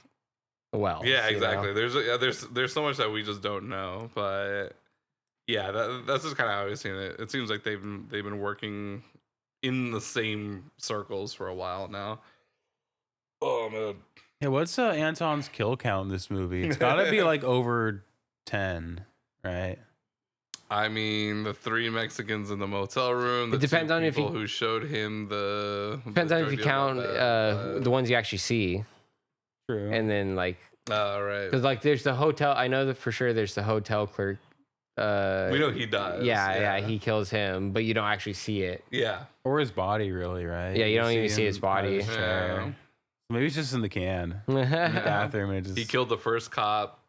Wells.
Yeah, exactly.
You know?
There's so much that we just don't know, but yeah, that's just kind of how I've seen it. It seems like they've been working in the same circles for a while now. Oh man.
Yeah, what's Anton's kill count in this movie? It's got to be like over 10, right?
I mean, the 3 Mexicans in the motel room. The
it depends on if you
who showed him
depends on if you count the ones you actually see.
True.
And then like,
right.
Because like there's the hotel. I know that for sure. There's the hotel clerk.
We know he does.
Yeah, he kills him, but you don't actually see it.
Yeah.
Or his body, really, right?
Yeah, you don't even see his body.
Yeah. Maybe it's just in the can. In the bathroom. And
He killed the first cop.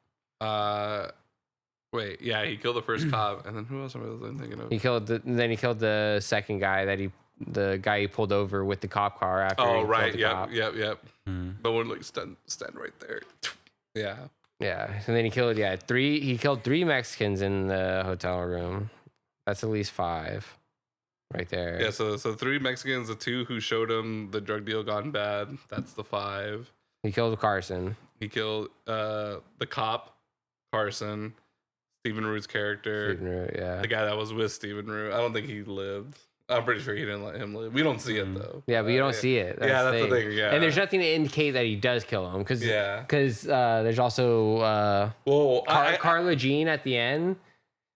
Wait, yeah, he killed the first cop, and then who else was I thinking of?
He killed the second guy the guy he pulled over with the cop car after.
Oh
he
right,
killed the cop.
yep. The one like stand right there. Yeah.
Yeah, and then he killed three Mexicans in the hotel room. That's at least 5, right there.
Yeah, so 3 Mexicans, the 2 who showed him the drug deal gone bad. That's the 5.
He killed Carson.
He killed the cop, Carson, Stephen Root's character.
Stephen Root, yeah.
The guy that was with Stephen Root. I don't think he lived. I'm pretty sure he didn't let him live. We don't see it though.
Yeah, but you don't see it.
That's the thing. Yeah,
and there's nothing to indicate that he does kill him because there's also Carla Jean at the end,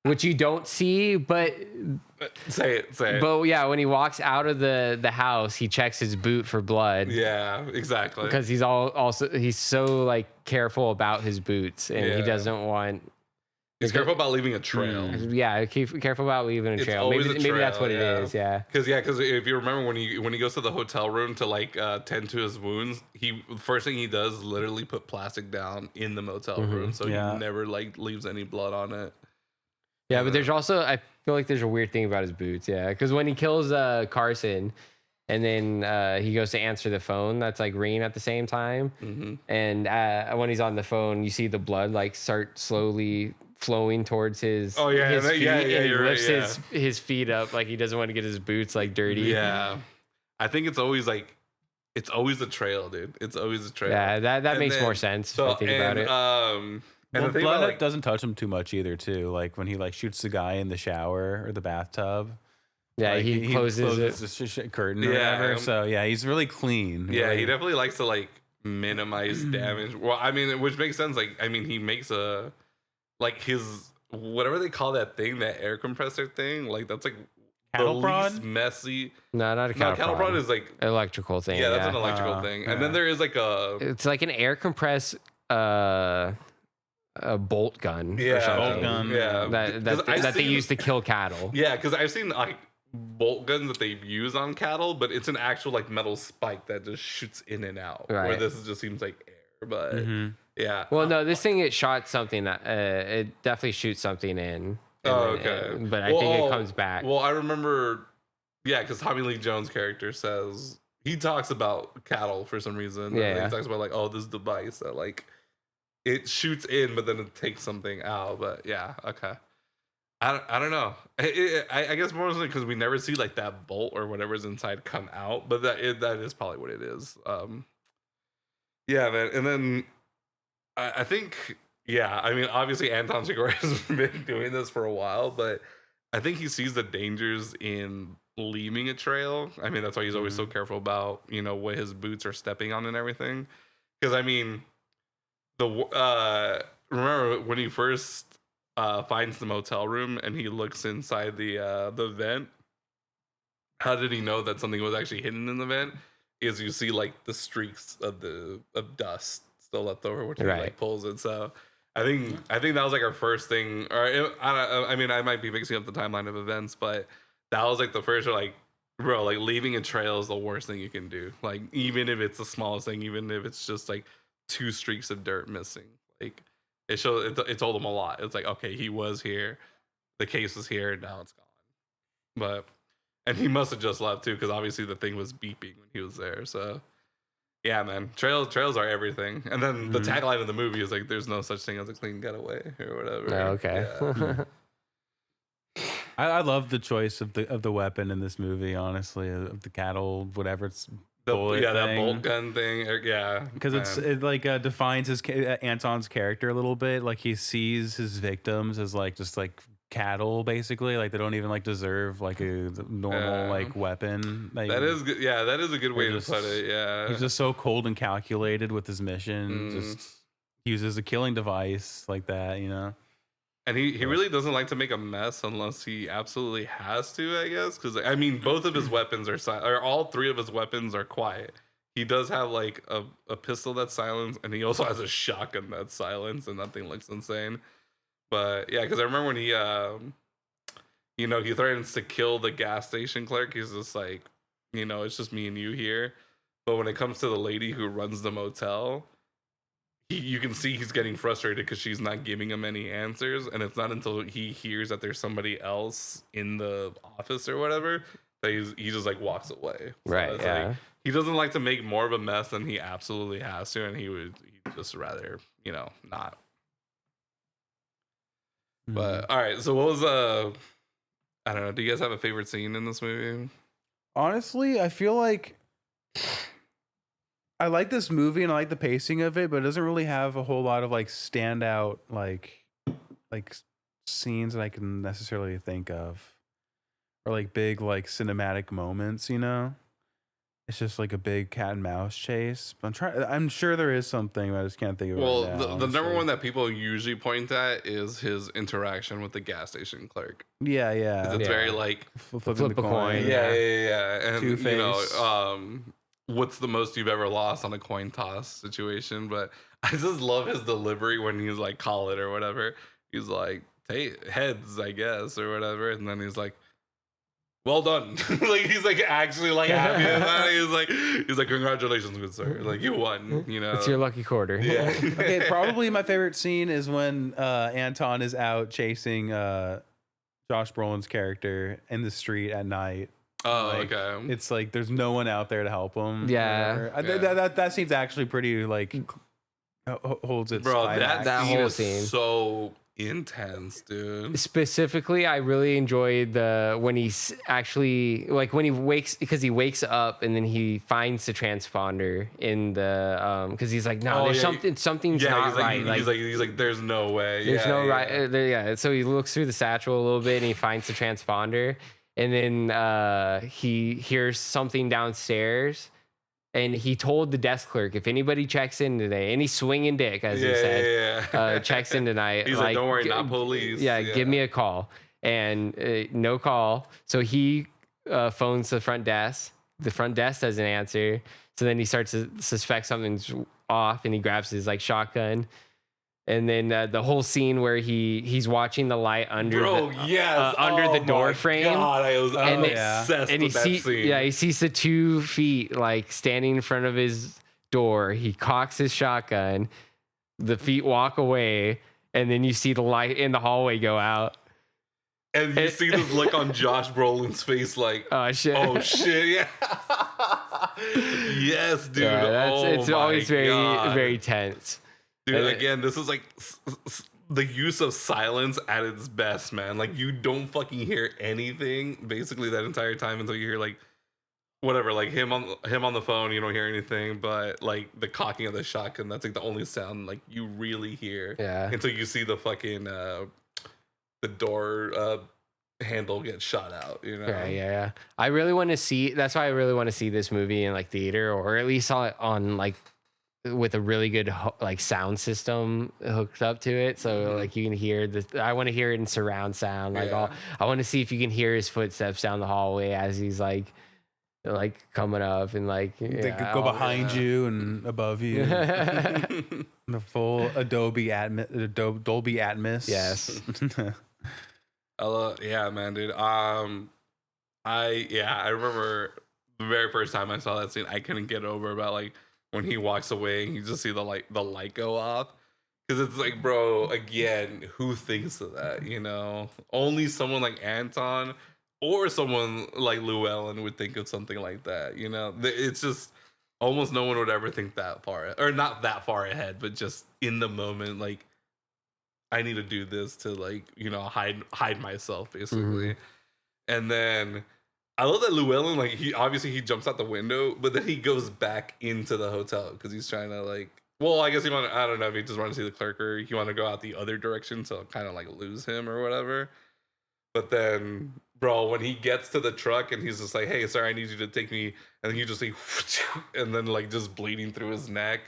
which you don't see, but
say it.
But yeah, when he walks out of the house, he checks his boot for blood.
Yeah, exactly.
Because he's so like careful about his boots, and he doesn't want.
He's careful about leaving a trail.
Yeah, careful about leaving a trail. Maybe that's what it is. Yeah.
Because if you remember when he goes to the hotel room to like tend to his wounds, first thing he does is literally put plastic down in the motel room, so he never like leaves any blood on it.
Yeah, but there's also I feel like there's a weird thing about his boots. Yeah, because when he kills Carson, and then he goes to answer the phone that's like ringing at the same time, and when he's on the phone, you see the blood like start slowly flowing towards his feet, and he lifts his feet up like he doesn't want to get his boots like dirty.
Yeah, I think it's always a trail, dude. It's always a trail.
Yeah, that makes more sense if I think about it.
And the blood doesn't touch him too much either, too. Like when he like shoots the guy in the shower or the bathtub.
Yeah,
like,
he closes
the curtain or whatever. So yeah, he's really clean.
Yeah,
really.
He definitely likes to like minimize damage. Well, I mean, which makes sense. Like, I mean, he makes his whatever they call that thing, that air compressor thing. Like that's like
cattle prod?
Least messy.
No, not a cattle prod.
Is like
electrical thing.
Yeah, that's an electrical thing. And then there is like
it's like an air compress a bolt gun or something.
Bolt gun.
Yeah.
That they use to kill cattle.
Yeah, because I've seen like bolt guns that they use on cattle, but it's an actual like metal spike that just shoots in and out.
Right.
Where this just seems like air, but yeah.
Well, no, this thing it shot something. It definitely shoots something in.
Okay.
But I think it comes back.
Well, I remember, because Tommy Lee Jones' character says he talks about cattle for some reason.
Yeah.
He talks about like, oh, this device that like it shoots in, but then it takes something out. But yeah, okay. I don't know. I guess mostly because we never see like that bolt or whatever's inside come out, but that is probably what it is. Yeah, man. And then I think, I mean, obviously Anton Chigurh has been doing this for a while, but I think he sees the dangers in leaving a trail. I mean, that's why he's always so careful about, what his boots are stepping on and everything. Because I mean, remember when he first finds the motel room and he looks inside the vent? How did he know that something was actually hidden in the vent? Is you see like the streaks of dust still left over when he like pulls it. So I think that was like our first thing. Or I mean, I might be mixing up the timeline of events, but that was like the first like, bro, like leaving a trail is the worst thing you can do. Like even if it's the smallest thing, even if it's just like 2 streaks of dirt missing, like it told him a lot. It's like, okay, he was here, the case was here, and now it's gone. And he must have just left too, because obviously the thing was beeping when he was there. So Yeah, man. Trails are everything. And then the tagline of the movie is like, "There's no such thing as a clean getaway," or whatever.
Oh, okay.
Yeah.
I love the choice of the weapon in this movie. Honestly, of the cattle, whatever it's bullet
that
thing.
bolt gun thing. Yeah,
because it like defines his Anton's character a little bit. Like he sees his victims as like just like cattle, basically. Like they don't even like deserve like a normal like weapon. Like,
that is good. Yeah, that is a good way to put it. Yeah,
he's just so cold and calculated with his mission. Just uses a killing device like that, you know.
And he really doesn't like to make a mess unless he absolutely has to, I guess. Because, I mean, both of his weapons are silent, or all three of his weapons are quiet. He does have, like, a pistol that's silenced, and he also has a shotgun that's silenced, and that thing looks insane. But, yeah, because I remember when he, he threatens to kill the gas station clerk. He's just like, it's just me and you here. But when it comes to the lady who runs the motel, you can see he's getting frustrated because she's not giving him any answers, and it's not until he hears that there's somebody else in the office or whatever that he just like walks away.
Right.
So like, he doesn't like to make more of a mess than he absolutely has to, and he'd just rather not. But all right, so what was I don't know. Do you guys have a favorite scene in this movie?
Honestly, I feel like I like this movie and I like the pacing of it, but it doesn't really have a whole lot of like standout like scenes that I can necessarily think of, or like big like cinematic moments. It's just like a big cat and mouse chase. I'm sure there is something, but I just can't think of it.
Well,
right now,
the number one that people usually point at is his interaction with the gas station clerk.
Yeah.
It's very like
flipping the coin.
Yeah. And
Two-Face.
What's the most you've ever lost on a coin toss situation? But I just love his delivery when he's like, call it or whatever. He's like, hey, heads, I guess, or whatever. And then he's like, well done. Like he's like actually like happy about it. He's like, congratulations, good sir. Like you won,
It's your lucky quarter.
Yeah.
Okay, probably my favorite scene is when Anton is out chasing Josh Brolin's character in the street at night.
Oh, okay.
It's like there's no one out there to help him.
Yeah.
That scene's actually pretty like holds its climax.
that whole scene
is so intense, dude.
Specifically, I really enjoyed when he's actually like when he wakes up and then he finds the transponder in the because he's like there's something's not right.
He's like there's no way.
There's no right. So he looks through the satchel a little bit and he finds the transponder. And then he hears something downstairs, and he told the desk clerk, if anybody checks in today, any swinging dick, as he said, checks in tonight.
He's like, don't worry, not police.
Yeah, give me a call. And no call. So he phones the front desk. The front desk doesn't answer. So then he starts to suspect something's off, and he grabs his like shotgun. And then the whole scene where he's watching the light under the door frame.
God, I was obsessed with that scene.
Yeah, he sees the 2 feet like standing in front of his door. He cocks his shotgun. The feet walk away, and then you see the light in the hallway go out.
And you see this look on Josh Brolin's face, like,
oh shit,
yeah. Yes, dude.
Yeah, it's always very tense.
Dude, again, this is like the use of silence at its best, man. Like you don't fucking hear anything basically that entire time until you hear like whatever, like him on the phone. You don't hear anything, but like the cocking of the shotgun, that's like the only sound like you really hear.
Yeah.
Until you see the fucking the door handle get shot out.
Yeah. I really want to see. That's why I really want to see this movie in like theater, or at least on like with a really good like sound system hooked up to it, so like you can hear I want to hear it in surround sound. Like I want to see if you can hear his footsteps down the hallway as he's like coming up, and like
they could go behind you and above you. The full Dolby Atmos.
Yes.
Yeah, man, dude. I remember the very first time I saw that scene, I couldn't get over about like when he walks away and you just see the light go off, because it's like, bro, again, who thinks of that? Only someone like Anton or someone like Llewellyn would think of something like that. It's just almost no one would ever think that far, or not that far ahead, but just in the moment, like I need to do this to like hide myself basically. And then I love that Llewellyn, like he jumps out the window, but then he goes back into the hotel because he's trying to like. Well, I guess I don't know if he just wanted to see the clerk or he want to go out the other direction to kind of like lose him or whatever. But then, bro, when he gets to the truck and he's just like, "Hey, sir, I need you to take me," and then you just see, and then like just bleeding through his neck,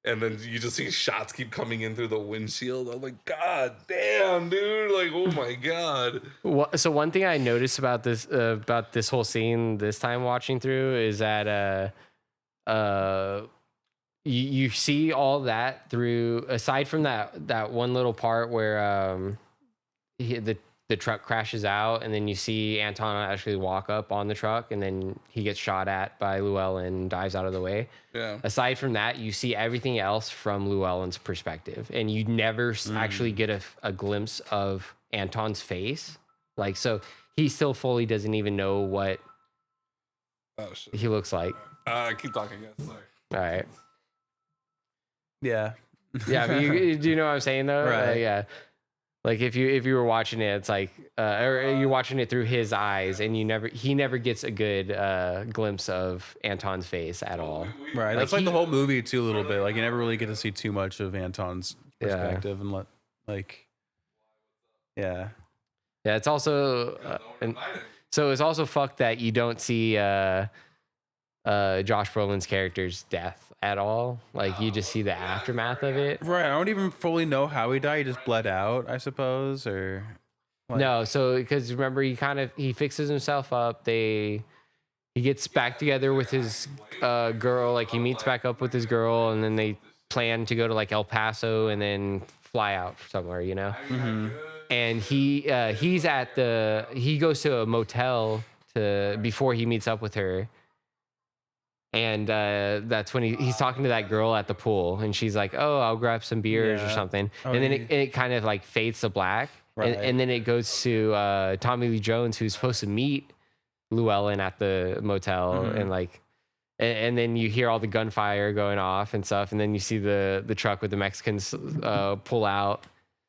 and then you just see shots keep coming in through the windshield. I'm like, God damn, dude! Like, oh my god.
So one thing I noticed about this whole scene this time watching through is that you see all that through, aside from that one little part where the truck crashes out and then you see Anton actually walk up on the truck and then he gets shot at by Llewellyn and dives out of the way.
Yeah.
Aside from that, you see everything else from Llewellyn's perspective and you never actually get a glimpse of Anton's face. Like, so he still fully doesn't even know what he looks like.
Keep talking, guys. Sorry.
All right.
Yeah.
Yeah. But do you know what I'm saying though?
Right.
Yeah. Like if you were watching it, it's like, or you're watching it through his eyes, and he never gets a good glimpse of Anton's face at all.
Right. That's like the whole movie too, a little bit. Like you never really get to see too much of Anton's perspective, and yeah.
It's also, so it's also fucked that you don't see Josh Brolin's character's death at all. Like you just see the aftermath of it.
Right. I don't even fully know how he died. He just bled out, I suppose, or
no. So because remember, he fixes himself up. He gets back together with his girl. Like he meets back up with his girl, and then they plan to go to like El Paso and then fly out somewhere. And he goes to a motel before he meets up with her. And that's when he's talking to that girl at the pool, and she's like, "Oh, I'll grab some beers or something." And then it kind of like fades to black, and then it goes to Tommy Lee Jones, who's supposed to meet Llewellyn at the motel, and like, and then you hear all the gunfire going off and stuff, and then you see the truck with the Mexicans pull out,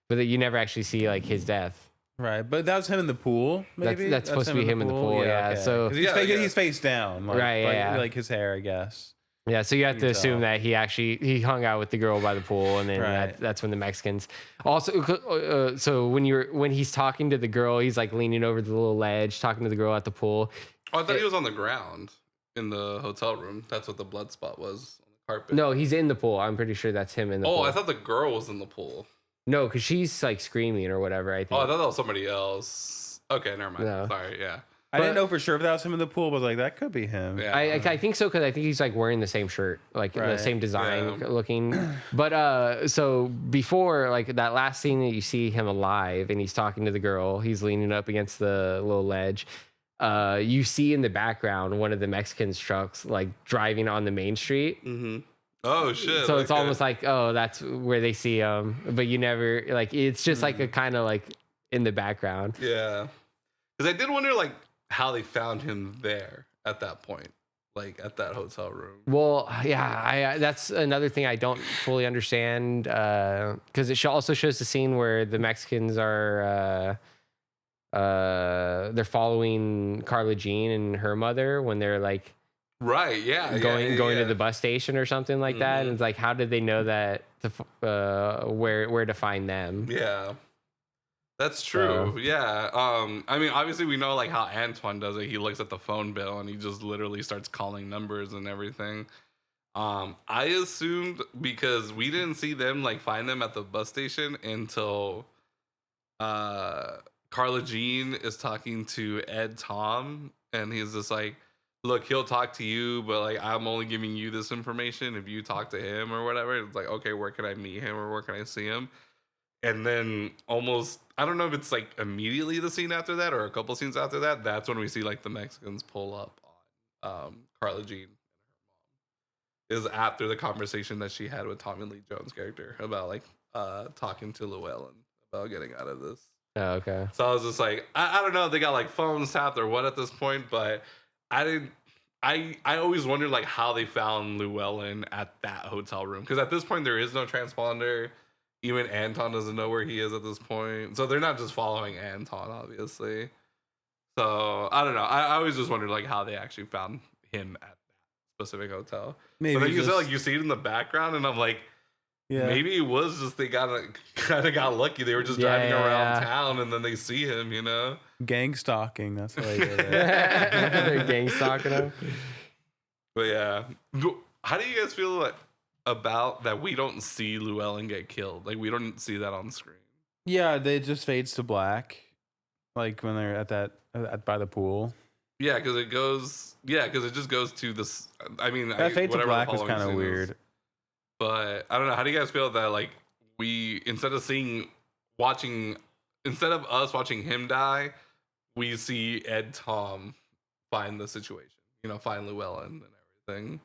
but you never actually see like his death.
Right, but that was him in the pool. Maybe
that's supposed to be him in the pool. Yeah,
okay.
So
he's face down. Like,
right,
like his hair, I guess.
Yeah, so you have to assume that he hung out with the girl by the pool, and then that's when the Mexicans. Also, so when he's talking to the girl, he's like leaning over the little ledge, talking to the girl at the pool.
Oh, I thought he was on the ground in the hotel room. That's what the blood spot was on the carpet.
No, he's in the pool. I'm pretty sure that's him in the pool.
Oh, I thought the girl was in the pool.
No, because she's like screaming or whatever, I think.
Oh, I thought that was somebody else. Okay, never mind. No. Sorry, yeah.
I didn't know for sure if that was him in the pool, but like that could be him.
Yeah. I think so, because I think he's like wearing the same shirt, like the same design looking. But so before like that last scene that you see him alive and he's talking to the girl, he's leaning up against the little ledge. You see in the background one of the Mexicans' trucks like driving on the main street.
Mm-hmm. Oh shit!
So it's almost like, oh, that's where they see him, but you never like. It's just like a kind of like in the background.
Yeah, because I did wonder like how they found him there at that point, like at that hotel room.
Well, yeah, that's another thing I don't fully understand, because it also shows the scene where the Mexicans are they're following Carla Jean and her mother when they're like.
Right. Yeah.
Going to the bus station or something like that. And it's like, how did they know that where to find them?
Yeah, that's true. So. Yeah. I mean, obviously we know like how Antoine does it. He looks at the phone bill and he just literally starts calling numbers and everything. I assumed because we didn't see them like find them at the bus station until Carla Jean is talking to Ed Tom, and he's just like, look, he'll talk to you, but like I'm only giving you this information if you talk to him or whatever. It's like, okay, where can I meet him or where can I see him? And then almost, I don't know if it's like immediately the scene after that or a couple scenes after that, that's when we see like the Mexicans pull up on Carla Jean and her mom. Is after the conversation that she had with Tommy Lee Jones' character about like talking to Llewellyn about getting out of this.
Oh, okay.
So I was just like, I don't know if they got like phones tapped or what at this point, but I I always wondered like how they found Llewellyn at that hotel room, because at this point there is no transponder. Even Anton doesn't know where he is at this point, so they're not just following Anton, obviously. So I don't know. I always just wondered like how they actually found him at that specific hotel.
Maybe
but then you
just,
said like you see it in the background, and I'm like,
yeah,
maybe it was just they kind of got lucky. They were just driving around town, and then they see him. You know,
gang stalking. That's how they did it.
They're gang stalking him.
But yeah, how do you guys feel about that? We don't see Llewellyn get killed. Like we don't see that on screen.
Yeah, they just fades to black, like when they're at by the pool.
Yeah, because it goes. Yeah, because it just goes to this. I mean,
that fade to black was kind of weird.
But I don't know. How do you guys feel that like we instead of us watching him die, we see Ed Tom find the situation. You know, find Llewellyn and everything.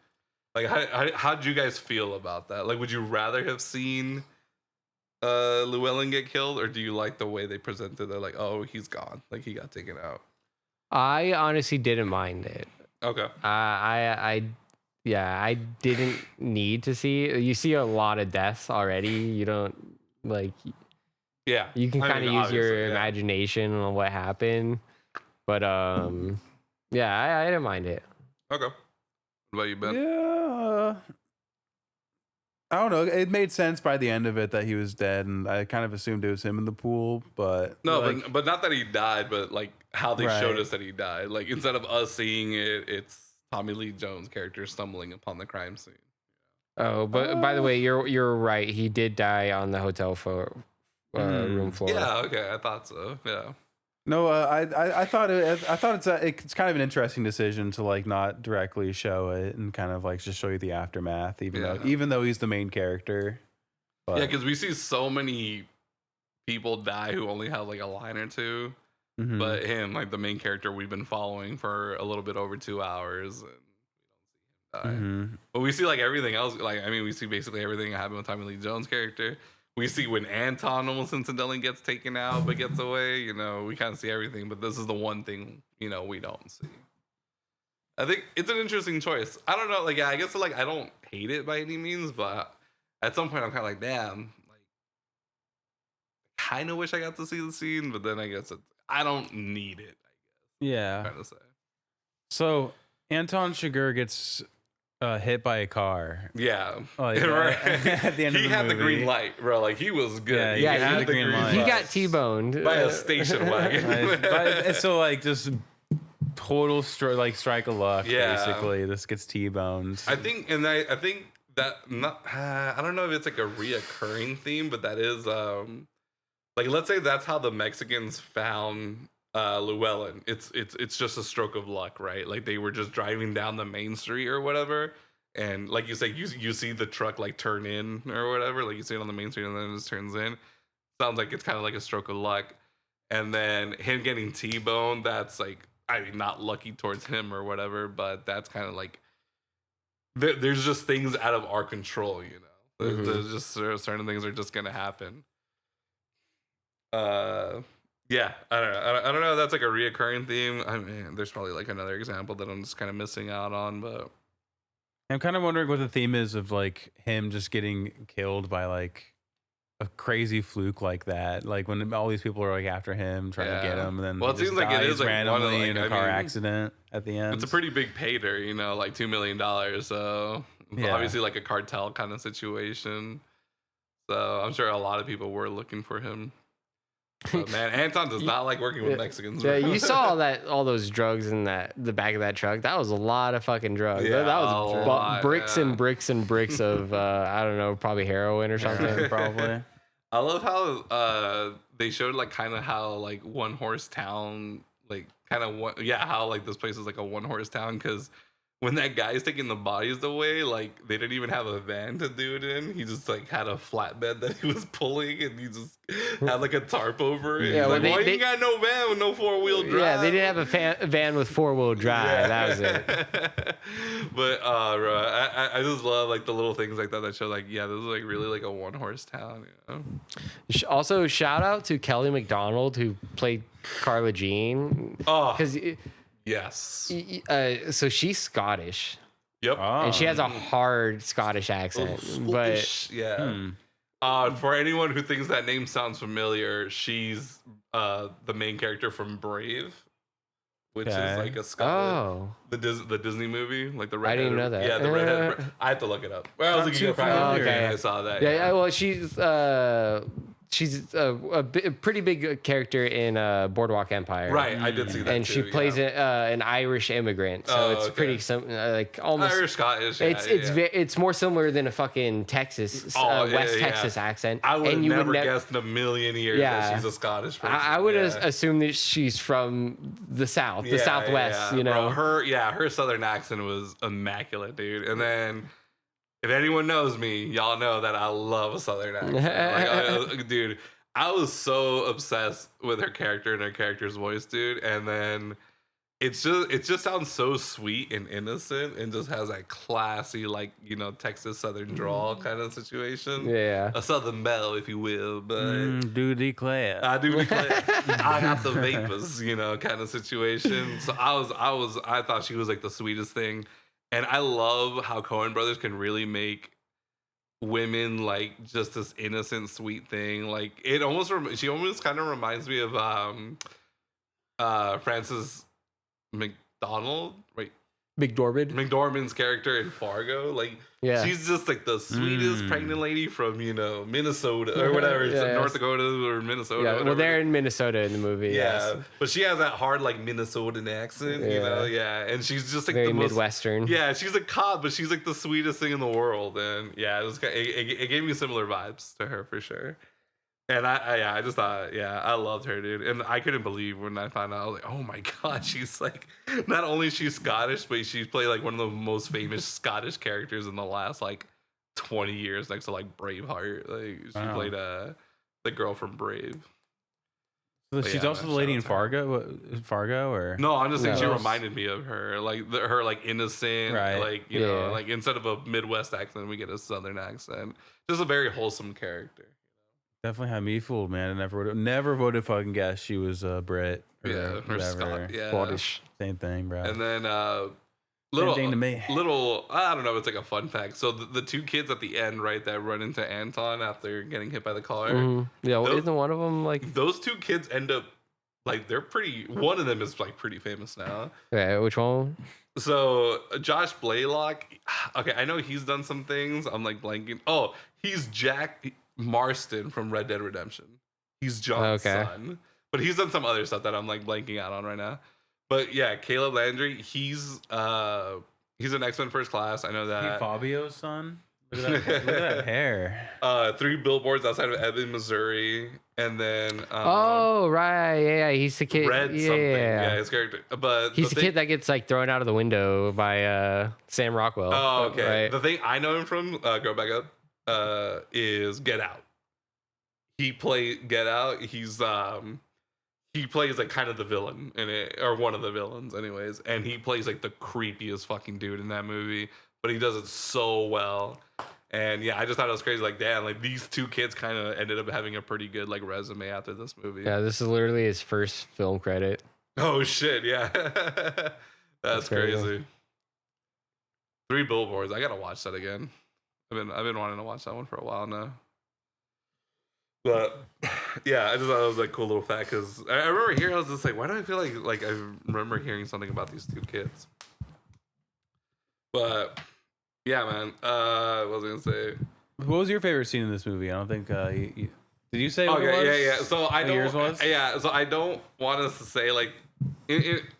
Like, how'd you guys feel about that? Like, would you rather have seen Llewellyn get killed, or do you like the way they presented? They're like, oh, he's gone. Like he got taken out.
I honestly didn't mind it.
Okay.
I didn't need to see. You see a lot of deaths already. You don't like.
Yeah.
You can kind of use your imagination on what happened, but yeah, I didn't mind it.
Okay. What about you, Ben?
Yeah. I don't know. It made sense by the end of it that he was dead, and I kind of assumed it was him in the pool. But
no,
like,
but not that he died, but like how they showed us that he died. Like instead of us seeing it, it's Tommy Lee Jones' character stumbling upon the crime scene.
Oh, but by the way, you're right. He did die on the hotel room floor.
Yeah. Okay. I thought so. Yeah.
No, I thought it's kind of an interesting decision to like not directly show it and kind of like just show you the aftermath, even though he's the main character. But. Yeah,
because we see so many people die who only have like a line or two, but him, like the main character, we've been following for a little bit over 2 hours, and we don't see him die. But we see like everything else. Like I mean, we see basically everything that happened with Tommy Lee Jones' character. We see when Anton almost incidentally gets taken out but gets away. You know, we kind of see everything, but this is the one thing, you know, we don't see. I think it's an interesting choice. I don't know. Like, yeah, I guess like I don't hate it by any means, but at some point I'm kind of like, damn, like, kind of wish I got to see the scene, but then I guess I don't need it. I guess.
Yeah.
I'm trying to say.
So Anton Chigurh gets hit by a car.
Yeah.
Like, at the end of the movie.
He had the green light, bro. Like he was good.
Yeah,
he had the green light.
He got T-boned
by a station wagon.
So like just total strike of luck. Basically, this gets T-boned.
I think that I don't know if it's like a reoccurring theme, but that is like let's say that's how the Mexicans found Llewellyn. It's just a stroke of luck, right? Like they were just driving down the main street or whatever, and like you say, you see the truck like turn in or whatever, like you see it on the main street and then it just turns in. Sounds like it's kind of like a stroke of luck. And then him getting T-boned, that's like, I mean, not lucky towards him or whatever, but that's kind of like there's just things out of our control, you know. There's just certain things are just gonna happen. Yeah, I don't know if that's like a reoccurring theme. I mean, there's probably like another example that I'm just kind of missing out on, but
I'm kind of wondering what the theme is of like him just getting killed by like a crazy fluke like that. Like when all these people are like after him, trying to get him, and then
it seems like it is like
randomly in a car accident at the end.
It's a pretty big payday, you know, like $2 million. So it's obviously like a cartel kind of situation. So I'm sure a lot of people were looking for him. But man, Anton does not like working with Mexicans.
Yeah, you saw all those drugs in the back of that truck. That was a lot of fucking drugs.
Yeah,
that was bricks and bricks and bricks of I don't know, probably heroin or something.
Probably.
I love how they showed like kind of how like one horse town, like kind of how like this place is like a one horse town, because when that guy's taking the bodies away, like they didn't even have a van to do it in. He just like had a flatbed that he was pulling, and he just had like a tarp over it. Yeah, well, like, you got no van with no 4-wheel drive?
Yeah, they didn't have a van with 4-wheel drive. Yeah. That was it.
But bro, I just love like the little things like that show like, yeah, this is like really like a one horse town. You know?
Also, shout out to Kelly MacDonald who played Carla Jean.
Oh,
because
Yes.
So she's Scottish.
Yep.
And she has a hard Scottish accent. But
for anyone who thinks that name sounds familiar, she's the main character from Brave, which is like a Scottish, the Disney movie, like the redhead.
I didn't know that.
Yeah, the redhead. I have to look it up. Well, I was looking at it. I saw that.
Yeah. Well, she's a pretty big character in Boardwalk Empire.
Right, I did see that.
And she plays an Irish immigrant, so it's pretty like almost
Irish Scottish.
It's more similar than a fucking Texas Texas accent.
I would have never guessed in a million years that she's a Scottish person.
I would assume that she's from the South, the Southwest. You know,
Bro, her Southern accent was immaculate, dude. And then, if anyone knows me, y'all know that I love a Southern accent. Dude, I was so obsessed with her character and her character's voice, dude. And then it just sounds so sweet and innocent, and just has that classy, like, you know, Texas Southern drawl kind of situation.
Yeah,
a Southern belle, if you will. But
do declare,
I got the vapors, you know, kind of situation. So I thought she was like the sweetest thing. And I love how Coen brothers can really make women like just this innocent, sweet thing. Like she almost kind of reminds me of Frances McDormand, right? McDormand's character in Fargo. Like, she's just like the sweetest pregnant lady from, you know, Minnesota or whatever. North Dakota or Minnesota.
Yeah, well, they're in Minnesota in the movie.
Yeah, but she has that hard, like, Minnesotan accent, you know? Yeah, and she's just like
very
the most
Midwestern.
Yeah, she's a cop, but she's like the sweetest thing in the world. And yeah, it gave me similar vibes to her for sure. And I just thought, I loved her, dude. And I couldn't believe when I found out, I was like, oh my God, she's like, not only is she Scottish, but she's played like one of the most famous Scottish characters in the last like 20 years next to like Braveheart. Like, she played the girl from Brave.
So she's also the lady in Fargo? Fargo or?
No, I'm just saying she reminded me of her. Like, her like innocent, like, you know, like instead of a Midwest accent, we get a Southern accent. Just a very wholesome character.
Definitely had me fooled, man. I never would have fucking guessed she was Brit.
Or Scott. Yeah.
Scottish. Same thing, bro.
And then
same thing to me.
Little, I don't know, it's like a fun fact. So the two kids at the end, right, that run into Anton after getting hit by the car.
Mm-hmm. Yeah, isn't one of them like
those two kids end up like they're pretty. One of them is like pretty famous now.
Okay, which one?
So Josh Blaylock. Okay, I know he's done some things. I'm like blanking. Oh, he's Jack Marston from Red Dead Redemption. He's John's son, but he's done some other stuff that I'm like blanking out on right now. But yeah, Caleb Landry, he's an X-Men First Class. I know that.
Fabio's son. Look at that hair.
3 Billboards Outside of Ebbing, Missouri, and then.
He's the kid.
Red something. Yeah, his character. But
he's the kid that gets like thrown out of the window by Sam Rockwell.
Oh, okay.
Right?
The thing I know him from, Go Back Up, is Get Out. He played Get Out. He plays like kind of the villain in it, or one of the villains, anyways. And he plays like the creepiest fucking dude in that movie, but he does it so well. And yeah, I just thought it was crazy. Like, damn, like these two kids kind of ended up having a pretty good like resume after this movie.
Yeah, this is literally his first film credit.
Oh shit, yeah, that's crazy. 3 Billboards. I gotta watch that again. I've been wanting to watch that one for a while now. But yeah, I just thought it was like a cool little fact because I remember hearing, I was just like, why do I feel like I remember hearing something about these two kids? But yeah, man. What was I gonna say?
What was your favorite scene in this movie? I don't think did you say?
Okay,
what it was?
yeah. So I don't.
Yours was?
Yeah. So I don't want us to say like.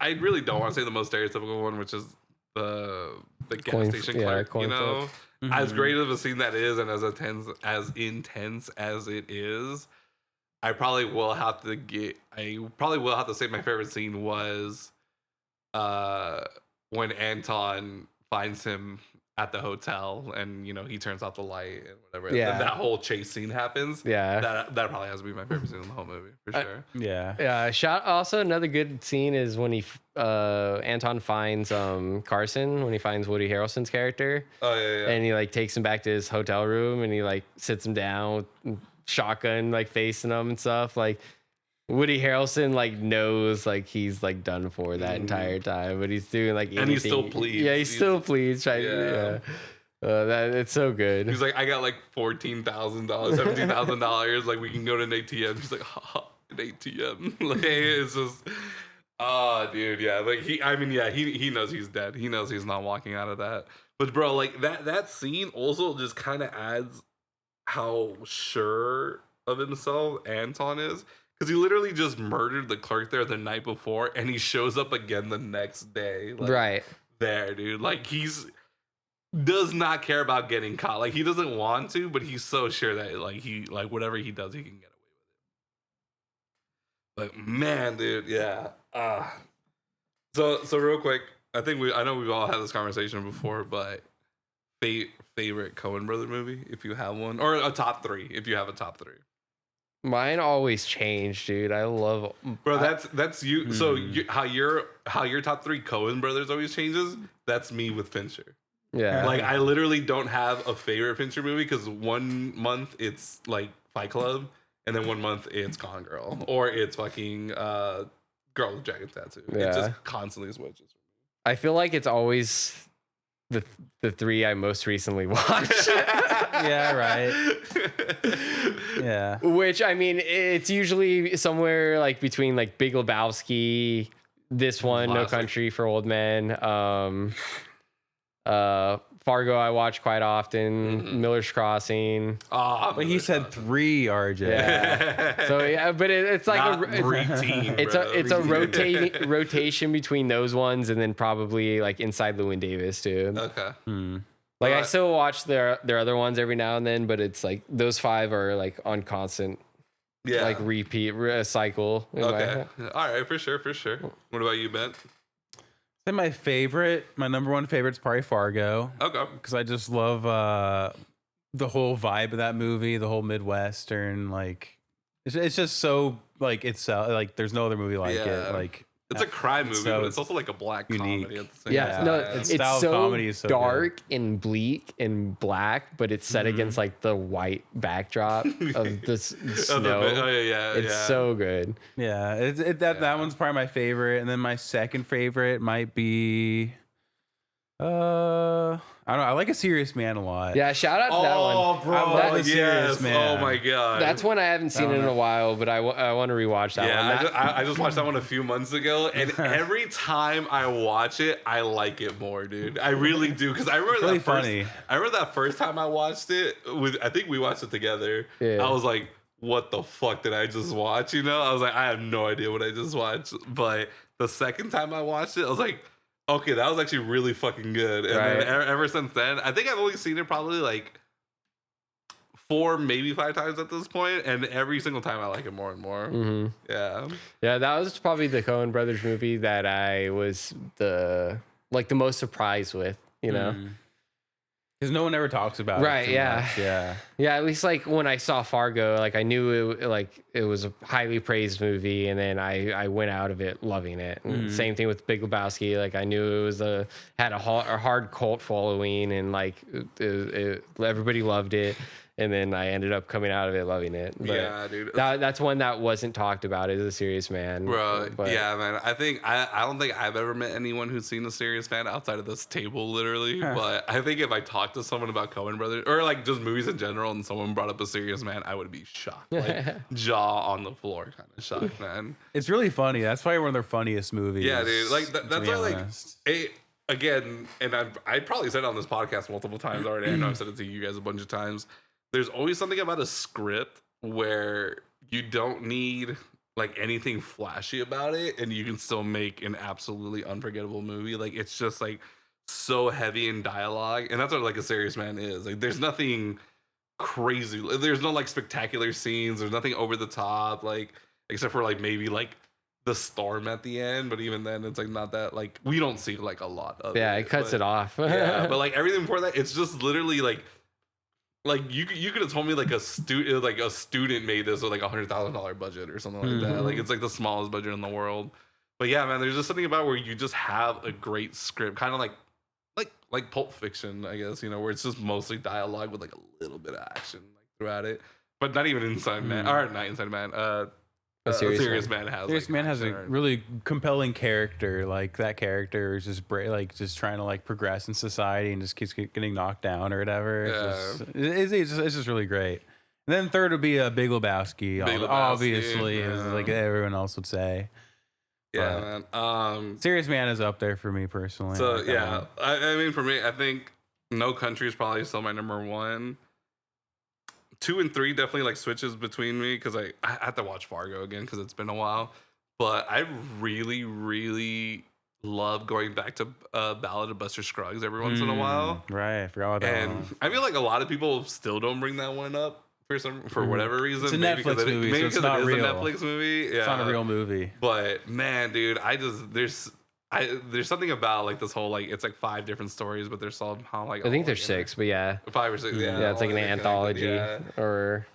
I really don't want to say the most stereotypical one, which is the gas station clerk. You know. Mm-hmm. As great of a scene that is, and as intense as it is, I probably will have to say my favorite scene was when Anton finds him at the hotel and, you know, he turns off the light and whatever. Yeah. That whole chase scene happens. Yeah. That probably has to be my favorite scene in the whole movie, for sure.
Yeah. Also, another good scene is when Anton finds Carson, when he finds Woody Harrelson's character.
Oh, yeah.
And he, like, takes him back to his hotel room and he, like, sits him down, shotgun, like, facing him and stuff. Like, Woody Harrelson like knows like he's like done for that entire time, but he's doing like anything.
And he still pleads.
Yeah, he's still pleads. Yeah. That it's so good.
He's like, I got like $14,000, $17,000. Like, we can go to an ATM. He's like, an ATM. Like, it's just, dude, yeah. Like, he knows he's dead. He knows he's not walking out of that. But bro, like that scene also just kind of adds how sure of himself Anton is. Because he literally just murdered the clerk there the night before, and he shows up again the next day. Like, right there, dude. Like, does not care about getting caught. Like, he doesn't want to, but he's so sure that like whatever he does, he can get away with it. Like, man, dude, yeah. So real quick, I know we've all had this conversation before, but favorite Coen brother movie, if you have one, or a top 3, if you have a top 3.
Mine always change, dude. I love,
bro. That's you. So how your top 3 Coen brothers always changes. That's me with Fincher. Yeah, like I literally don't have a favorite Fincher movie because 1 month it's like Fight Club, and then 1 month it's Gone Girl, or it's fucking Girl with Dragon Tattoo. Yeah. It just constantly switches.
I feel like it's always the 3 I most recently watched.
Yeah, right. Yeah.
Which, I mean, it's usually somewhere like between like Big Lebowski, this one, No Country for Old Men, Fargo I watch quite often, Miller's Crossing.
But he said 3, RJ.
Yeah. So yeah, but it's like it's a rotation between those ones, and then probably like Inside Llewyn Davis too.
Okay.
Like I still watch their other ones every now and then, but it's like those 5 are like on constant, like repeat cycle.
Okay. All right, for sure. What about you, Ben?
I think my number 1 favorite is probably Fargo.
Okay.
Because I just love the whole vibe of that movie, the whole Midwestern, like it's just so like like there's no other movie like it. Like
it's a crime movie, but it's also like a black comedy at the same time.
No, it's so dark and bleak and black, but it's set against like the white backdrop of the snow. It's so good.
Yeah, that one's probably my favorite, and then my second favorite might be I don't know. I like A Serious Man a lot.
Yeah, shout out to that one.
Oh, bro.
That's Serious Man.
Oh, my God.
That's one I haven't seen in a while, but I want to rewatch that one.
I just watched that one a few months ago, and every time I watch it, I like it more, dude. I really do, because I remember I remember that first time I watched it. I think we watched it together. Yeah. I was like, what the fuck did I just watch? You know? I was like, I have no idea what I just watched. But the second time I watched it, I was like, okay, that was actually really fucking good. And then ever since then, I think I've only seen it probably like 4, maybe 5 times at this point, and every single time I like it more and more. Mm-hmm.
Yeah, that was probably the Coen Brothers movie that I was the most surprised with, you know?
Because no one ever talks about it.
Right, yeah. At least like when I saw Fargo, like I knew it was a highly praised movie, and then I went out of it loving it. And same thing with Big Lebowski. Like I knew it was had a hard cult following, and like everybody loved it. And then I ended up coming out of it loving it. But
yeah, dude.
That's one that wasn't talked about as A Serious Man.
Bro, yeah, man. I don't think I've ever met anyone who's seen A Serious Man outside of this table, literally. But I think if I talked to someone about Coen Brothers, or like just movies in general, and someone brought up A Serious Man, I would be shocked. Like jaw on the floor kind of shocked, man.
It's really funny. That's probably one of their funniest movies.
Yeah, dude. Like that's why like again, and I probably said it on this podcast multiple times already. I know I've said it to you guys a bunch of times. There's always something about a script where you don't need like anything flashy about it, and you can still make an absolutely unforgettable movie. Like it's just like so heavy in dialogue, and that's what like A Serious Man is. Like there's nothing crazy. There's no like spectacular scenes. There's nothing over the top, like except for like maybe like the storm at the end. But even then, it's like not that like we don't see like a lot of.
Yeah, it cuts it off.
Yeah, but like everything before that, it's just literally like you could have told me like a student made this with like $100,000 budget or something like that. Like it's like the smallest budget in the world. But yeah, man, there's just something about where you just have a great script, kind of like Pulp Fiction, I guess, you know, where it's just mostly dialogue with like a little bit of action like throughout it. But not even Inside Man, or not Inside Man. Serious Man has.
Serious Man has a really compelling character. Like that character is just just trying to like progress in society and just keeps getting knocked down or whatever. It's just really great. And then third would be Big Lebowski. Obviously, as like everyone else would say.
Yeah, man.
Serious Man is up there for me personally.
So yeah, I mean, for me, I think No Country is probably still my number one. 2 and 3 definitely like switches between me because I have to watch Fargo again because it's been a while. But I really, really love going back to Ballad of Buster Scruggs every once in a while.
Right, I forgot about that.
And I feel like a lot of people still don't bring that one up for whatever reason.
It's a Netflix movie, so it's not real.
A Netflix movie. Yeah.
It's not a real movie.
But man, dude, there's something about like this whole like it's like 5 different stories, but they're somehow like
I think there's 6, but yeah,
5 or 6.
Yeah, it's like an anthology or.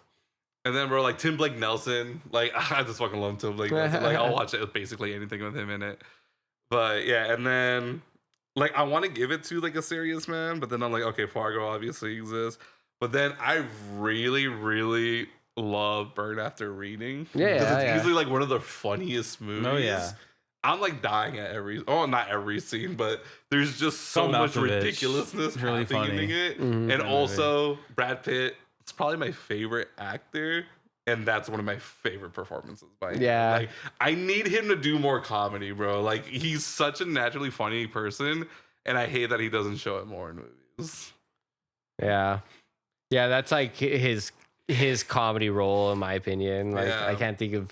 And then bro, like Tim Blake Nelson, like I just fucking love Tim Blake Nelson. Like I'll watch basically anything with him in it. But yeah, and then like I want to give it to like a Serious Man, but then I'm like, okay, Fargo obviously exists. But then I really, really love Burn After Reading.
Yeah,
because it's easily like one of the funniest movies.
Oh yeah.
I'm like dying at not every scene, but there's just so much ridiculousness
really
happening in it.
Mm-hmm.
And also Brad Pitt, it's probably my favorite actor, and that's one of my favorite performances by him.
Yeah.
Like I need him to do more comedy, bro. Like he's such a naturally funny person, and I hate that he doesn't show it more in movies.
Yeah. Yeah, that's like his comedy role in my opinion. Like I can't think of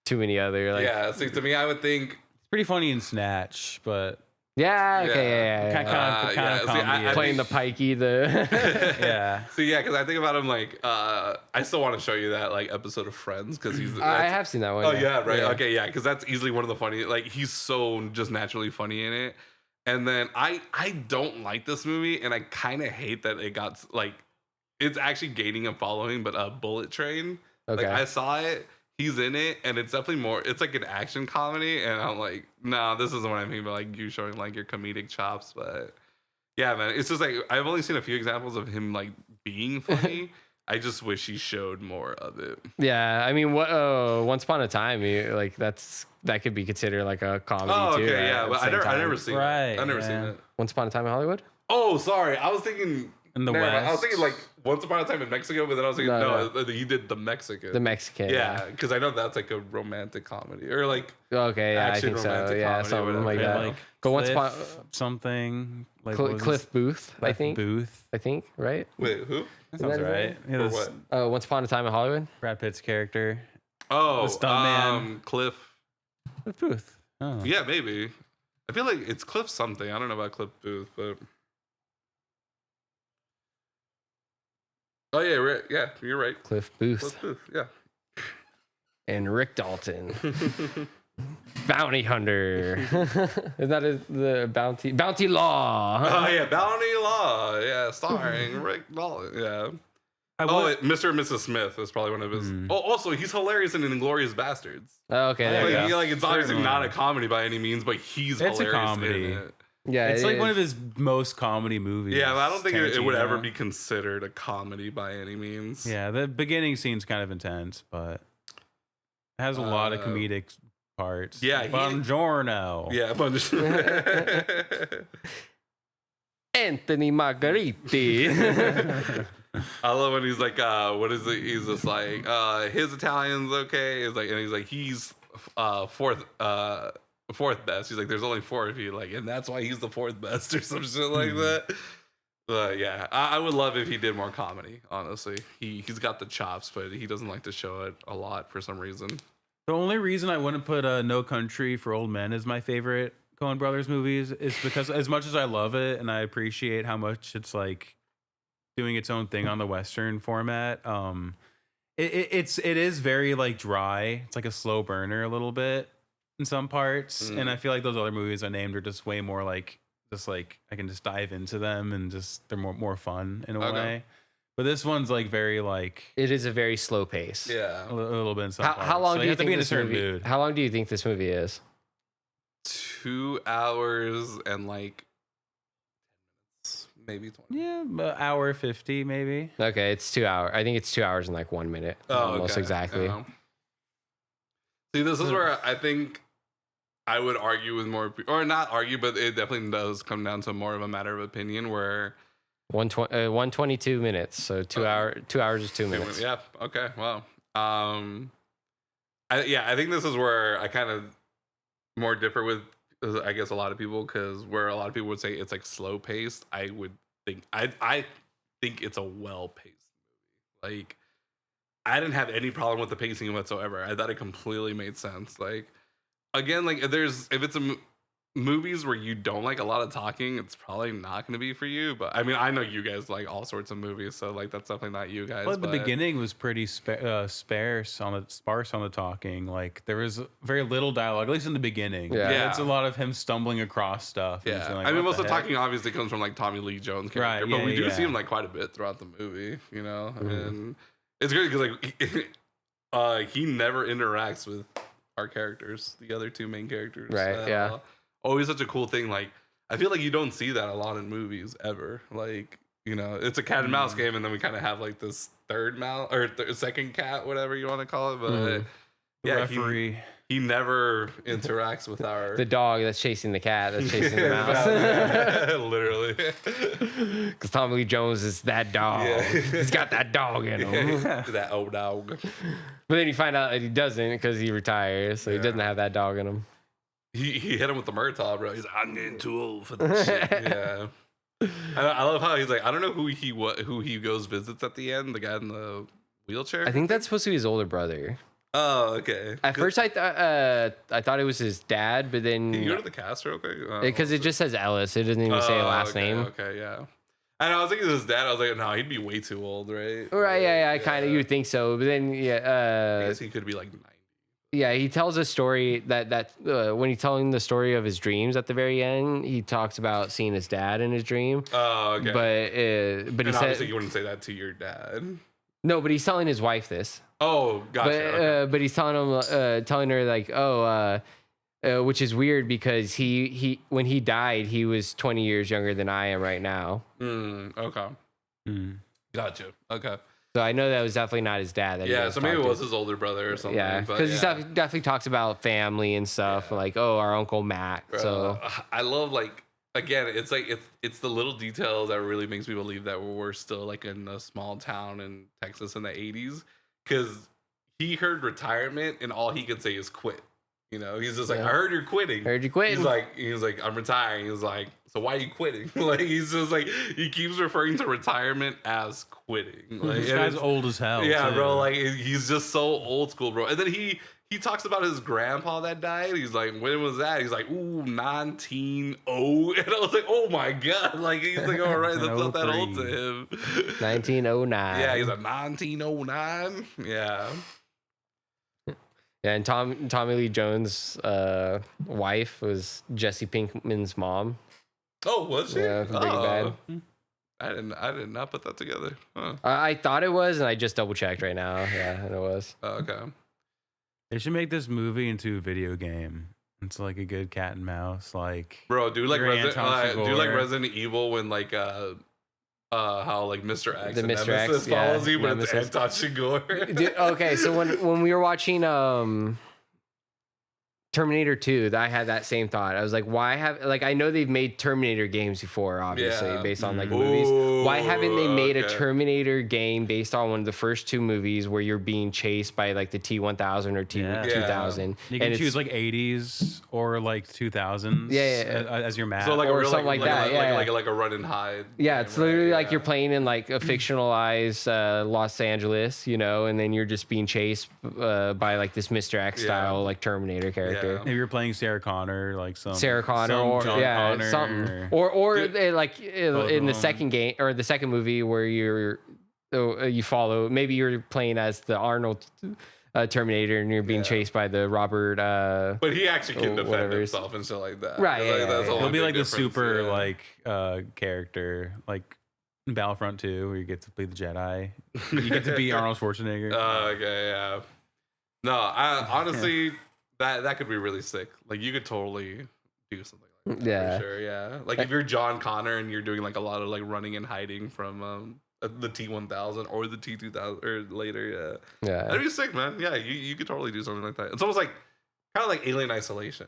too many other like.
Yeah, see, to me I would think
pretty funny in Snatch, but
kind of
comedy.
Playing the pikey,
yeah.
So yeah, because I think about him like I still want to show you that like episode of Friends because he's.
I have seen that one.
Oh yeah, right. Yeah. Okay, yeah, because that's easily one of the funny. Like he's so just naturally funny in it. And then I don't like this movie, and I kind of hate that it got like it's actually gaining a following, but Bullet Train.
Okay.
Like I saw it. He's in it, and it's definitely more. It's like an action comedy, and I'm like, nah, this isn't what I mean by like you showing like your comedic chops. But yeah, man, it's just like I've only seen a few examples of him like being funny. I just wish he showed more of it.
Yeah, I mean, Once Upon a Time, like that could be considered like a comedy too.
Okay, yeah, but I never seen it. I never seen it.
Once Upon a Time in Hollywood.
Oh, sorry, I was thinking.
In the West.
I was thinking like Once Upon a Time in Mexico, but then I was thinking no. He did the Mexican.
The Mexican.
Yeah, because I know that's like a romantic comedy or like
okay, yeah, I think so. Yeah, something like that. Like but Once Upon
something like
Cliff Booth, I think. I think, right?
Wait, who?
That sounds right.
Yeah,
what? Once Upon a Time in Hollywood.
Brad Pitt's character.
Oh,
the stuntman.
Cliff
Booth. Oh.
Yeah, maybe. I feel like it's Cliff something. I don't know about Cliff Booth, but. Oh yeah, right. Yeah, you're right.
Cliff Booth.
Cliff Booth, yeah.
And Rick Dalton. Bounty Hunter. Is that the Bounty Law?
Oh yeah, Bounty Law. Yeah, starring Rick Dalton. Yeah. Mr. and Mrs. Smith is probably one of his. Oh, also he's hilarious in Inglourious Bastards.
Oh, okay, there you go.
Like it's obviously not a comedy by any means, but he's hilarious
a comedy.
in it.
Yeah,
it's like one of his most comedy movies.
Yeah, but I don't think it would ever be considered a comedy by any means.
Yeah, the beginning scene's kind of intense, but it has a lot of comedic parts.
Yeah,
Buongiorno.
Yeah, Buongiorno.
Anthony Margheriti.
I love when he's like, what is it? He's just like, his Italian's okay. It's like, and he's like, he's fourth best. He's like, there's only 4 of you, like, and that's why he's the 4th best or some shit like that. But yeah, I would love if he did more comedy. Honestly, he's got the chops, but he doesn't like to show it a lot for some reason.
The only reason I wouldn't put No Country for Old Men as my favorite Coen Brothers movies is because as much as I love it and I appreciate how much it's like doing its own thing on the Western format, it is very like dry. It's like a slow burner a little bit in some parts, and I feel like those other movies I named are just way more like I can just dive into them and just they're more fun in a way. But this one's like very like
it is a very slow pace.
Yeah,
a little bit. In some
how long
so
do you think
this movie? Mood.
How long do you think this movie is?
2 hours and like 10 minutes, maybe 20.
Yeah, about hour 50 maybe.
Okay, it's 2 hours. I think it's 2 hours and like 1 minute. Almost exactly.
See, this is where I think I would argue with more, or not argue, but it definitely does come down to more of a matter of opinion. Where
122 minutes, so 2 hours is 2 minutes.
Yeah. Okay. Wow. I think this is where I kind of more differ with, I guess, a lot of people, because where a lot of people would say it's like slow paced, I would think I think it's a well paced movie. Like, I didn't have any problem with the pacing whatsoever. I thought it completely made sense. Like, again, like if it's movies where you don't like a lot of talking, it's probably not going to be for you. But I mean, I know you guys like all sorts of movies, so like that's definitely not you guys.
Well, the beginning was pretty sparse on the talking. Like there was very little dialogue, at least in the beginning.
Yeah.
It's a lot of him stumbling across stuff.
Yeah,
and like,
I mean, most of the
heck?
talking obviously comes from like Tommy Lee Jones' character,
Right,
but we do
yeah.
see him like quite a bit throughout the movie, you know. And it's great because like he never interacts with our characters, the other two main characters.
Right, yeah.
Always such a cool thing. Like, I feel like you don't see that a lot in movies ever. Like, you know, it's a cat and mouse game, and then we kind of have like this third mouse or second cat, whatever you want to call it. But yeah,
referee.
He never interacts with
The dog that's chasing the cat that's chasing the mouse.
Literally.
Because Tommy Lee Jones is that dog.
Yeah.
He's got that dog in him.
That old dog.
But then you find out that he doesn't because he retires, so he doesn't have that dog in him.
He hit him with the Murtaugh, bro. He's like, I'm getting too old for this shit. Yeah. I love how he's like, I don't know who he goes visits at the end, the guy in the wheelchair.
I think that's supposed to be his older brother.
Oh, okay.
At first, I thought it was his dad, but then
Can you go to the cast real quick?
Because it just says Ellis, it doesn't even say a last name.
Okay, yeah. And I was thinking his dad. I was like, no, he'd be way too old, right?
Right, yeah. Kind of, you would think so, but then
I guess he could be like 90.
Yeah, he tells a story that when he's telling the story of his dreams at the very end, he talks about seeing his dad in his dream.
Oh, okay.
But he said
obviously you wouldn't say that to your dad.
No, but he's telling his wife this.
Oh, gotcha.
But he's telling her like, which is weird because he when he died, he was 20 years younger than I am right now.
Okay. Gotcha. Okay.
So I know that was definitely not his dad.
Yeah, so maybe it was his older brother or something.
Yeah, because he definitely talks about family and stuff, like, oh, our Uncle Mac. So
I love, like, again, it's like it's the little details that really makes me believe that we're still like in a small town in Texas in the 80s, because he heard retirement and all he could say is quit. You know, he's just like, I heard you're quitting.
Heard you quitting.
He's like, I'm retiring. He's like, so why are you quitting? Like, he's just like, he keeps referring to retirement as quitting. Like,
this guy's old as hell.
Yeah,
too.
bro. Like, he's just so old school, bro. And then he talks about his grandpa that died. He's like, when was that? He's like, ooh, 1900. And I was like, oh my God. Like, he's like, all right, that's not that old to him.
1909.
Yeah, he's like, 1909. Yeah.
Yeah, and Tommy Lee Jones' wife was Jesse Pinkman's mom.
Oh, was she?
Yeah, from Breaking Bad.
I did not put that together. Huh.
I thought it was, and I just double checked right now. Yeah, and it was.
Oh, okay.
They should make this movie into a video game. It's like a good cat and mouse. Like,
bro, do like
Resident
Resident Evil when like how like Mr. X
The
and
Mr.
Nemesis
X,
follows you, but
Nemesis.
it's Anton Chigurh.
Dude, okay, so when we were watching Terminator 2, I had that same thought. I was like, why have, like, I know they've made Terminator games before, obviously, based on like movies. Why haven't they made a Terminator game based on one of the first two movies where you're being chased by like the T-1000 or T-2000?
You can choose like 80s or like 2000s as your map.
So like
or
a real,
something like that.
Like a run and hide.
Yeah, it's literally like you're playing in like a fictionalized Los Angeles, you know, and then you're just being chased by like this Mr. X style like Terminator character.
If you're playing Sarah Connor, like
Sarah Connor, or
John Connor,
something, or like in the second game or the second movie where you follow. Maybe you're playing as the Arnold Terminator and you're being chased by the Robert.
But he actually can defend himself and stuff like that.
Right.
He'll be like the super like character, like in Battlefront 2, where you get to play the Jedi. You get to be Arnold Schwarzenegger.
Okay, yeah. No, I honestly. That could be really sick. Like, you could totally do something like that. For sure, yeah. Like, if you're John Connor and you're doing like a lot of like running and hiding from the T-1000 or the T-2000 or later, yeah. That'd be sick, man. Yeah, you could totally do something like that. It's almost like kind of like Alien Isolation.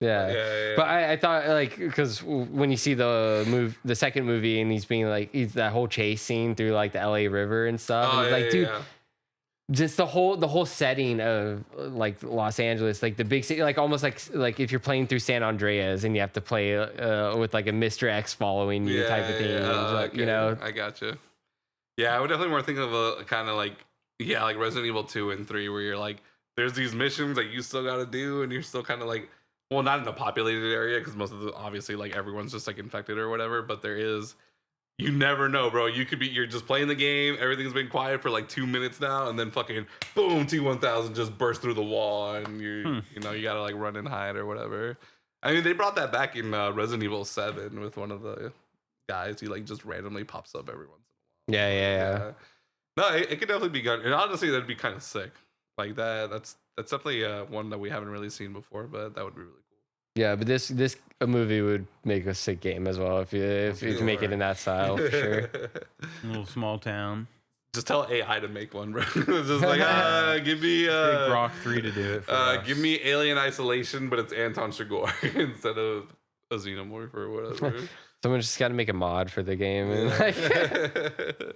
Yeah. But I thought like because when you see the second movie and he's that whole chase scene through like the LA River and stuff, and it's like, dude, just the whole setting of like Los Angeles, like the big city, like almost like if you're playing through San Andreas and you have to play with like a Mr. X following you type of thing, like, you know.
I gotcha. Yeah, I would definitely more think of a kind of like like Resident Evil 2 and 3, where you're like, there's these missions that you still got to do, and you're still kind of like. Well, not in a populated area because most of the obviously like everyone's just like infected or whatever. But there is, you never know, bro. You're just playing the game. Everything's been quiet for like 2 minutes now, and then fucking boom, T-1000 just burst through the wall, and you gotta like run and hide or whatever. I mean, they brought that back in Resident Evil 7 with one of the guys. He like just randomly pops up every once in a while. Yeah. No, it could definitely be good, and honestly, that'd be kind of sick. Like that's definitely one that we haven't really seen before, but that would be really cool.
Yeah, but this a movie would make a sick game as well if you make it in that style for sure.
A little small town.
Just tell AI to make one, bro. Just like give me
Grok 3 to do it.
Give me Alien Isolation, but it's Anton Chigurh instead of a Xenomorph or whatever.
Someone just got to make a mod for the game. And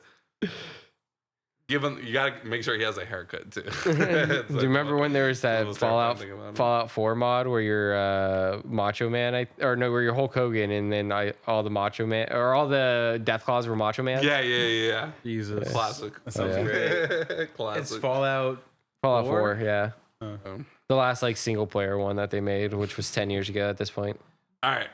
you gotta make sure he has a haircut too.
Do you remember when there was that Fallout 4 mod where you're Macho Man, where you're Hulk Hogan and then all the Macho Man or all the Deathclaws were Macho Man?
Yeah.
Jesus,
classic.
That sounds great.
Classic.
It's Fallout
4, yeah. The last like single player one that they made, which was 10 years ago at this point.
All right.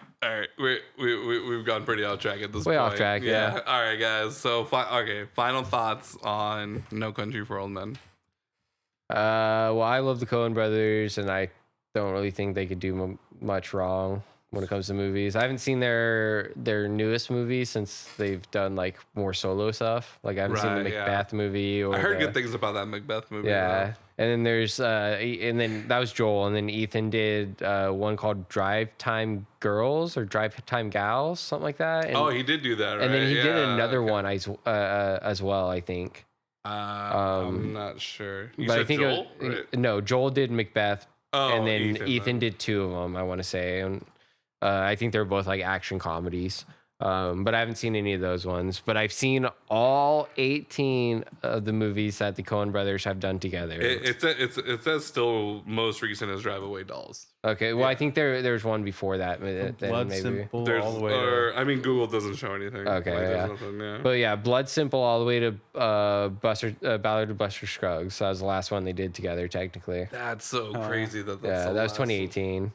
We've gone pretty off track at this point.
Way off track, yeah.
All right, guys. So, final thoughts on No Country for Old Men.
Well, I love the Coen brothers, and I don't really think they could do much wrong when it comes to movies. I haven't seen their newest movie since they've done like more solo stuff. Like I haven't seen the Macbeth movie. Or
I heard good things about that Macbeth movie.
Yeah. Though. And then there's and then that was Joel, and then Ethan did one called Drive Time Girls or Drive Time Gals, something like that. And,
he did do that, right?
And then he did another one as well, I think.
I'm not sure. You
but
said
I think
Joel? Right?
No, Joel did Macbeth, and then Ethan did 2 of them, I want to say. And I think they're both like action comedies. But I haven't seen any of those ones. But I've seen all 18 of the movies that the Coen brothers have done together.
It says still most recent is Drive Away Dolls.
Okay, well, I think there's one before that.
Blood
maybe.
Simple all the way.
Google doesn't show anything.
Okay, yeah. But yeah, Blood Simple all the way to Ballad of Buster Scruggs. That was the last one they did together, technically.
That's so crazy that
that was 2018.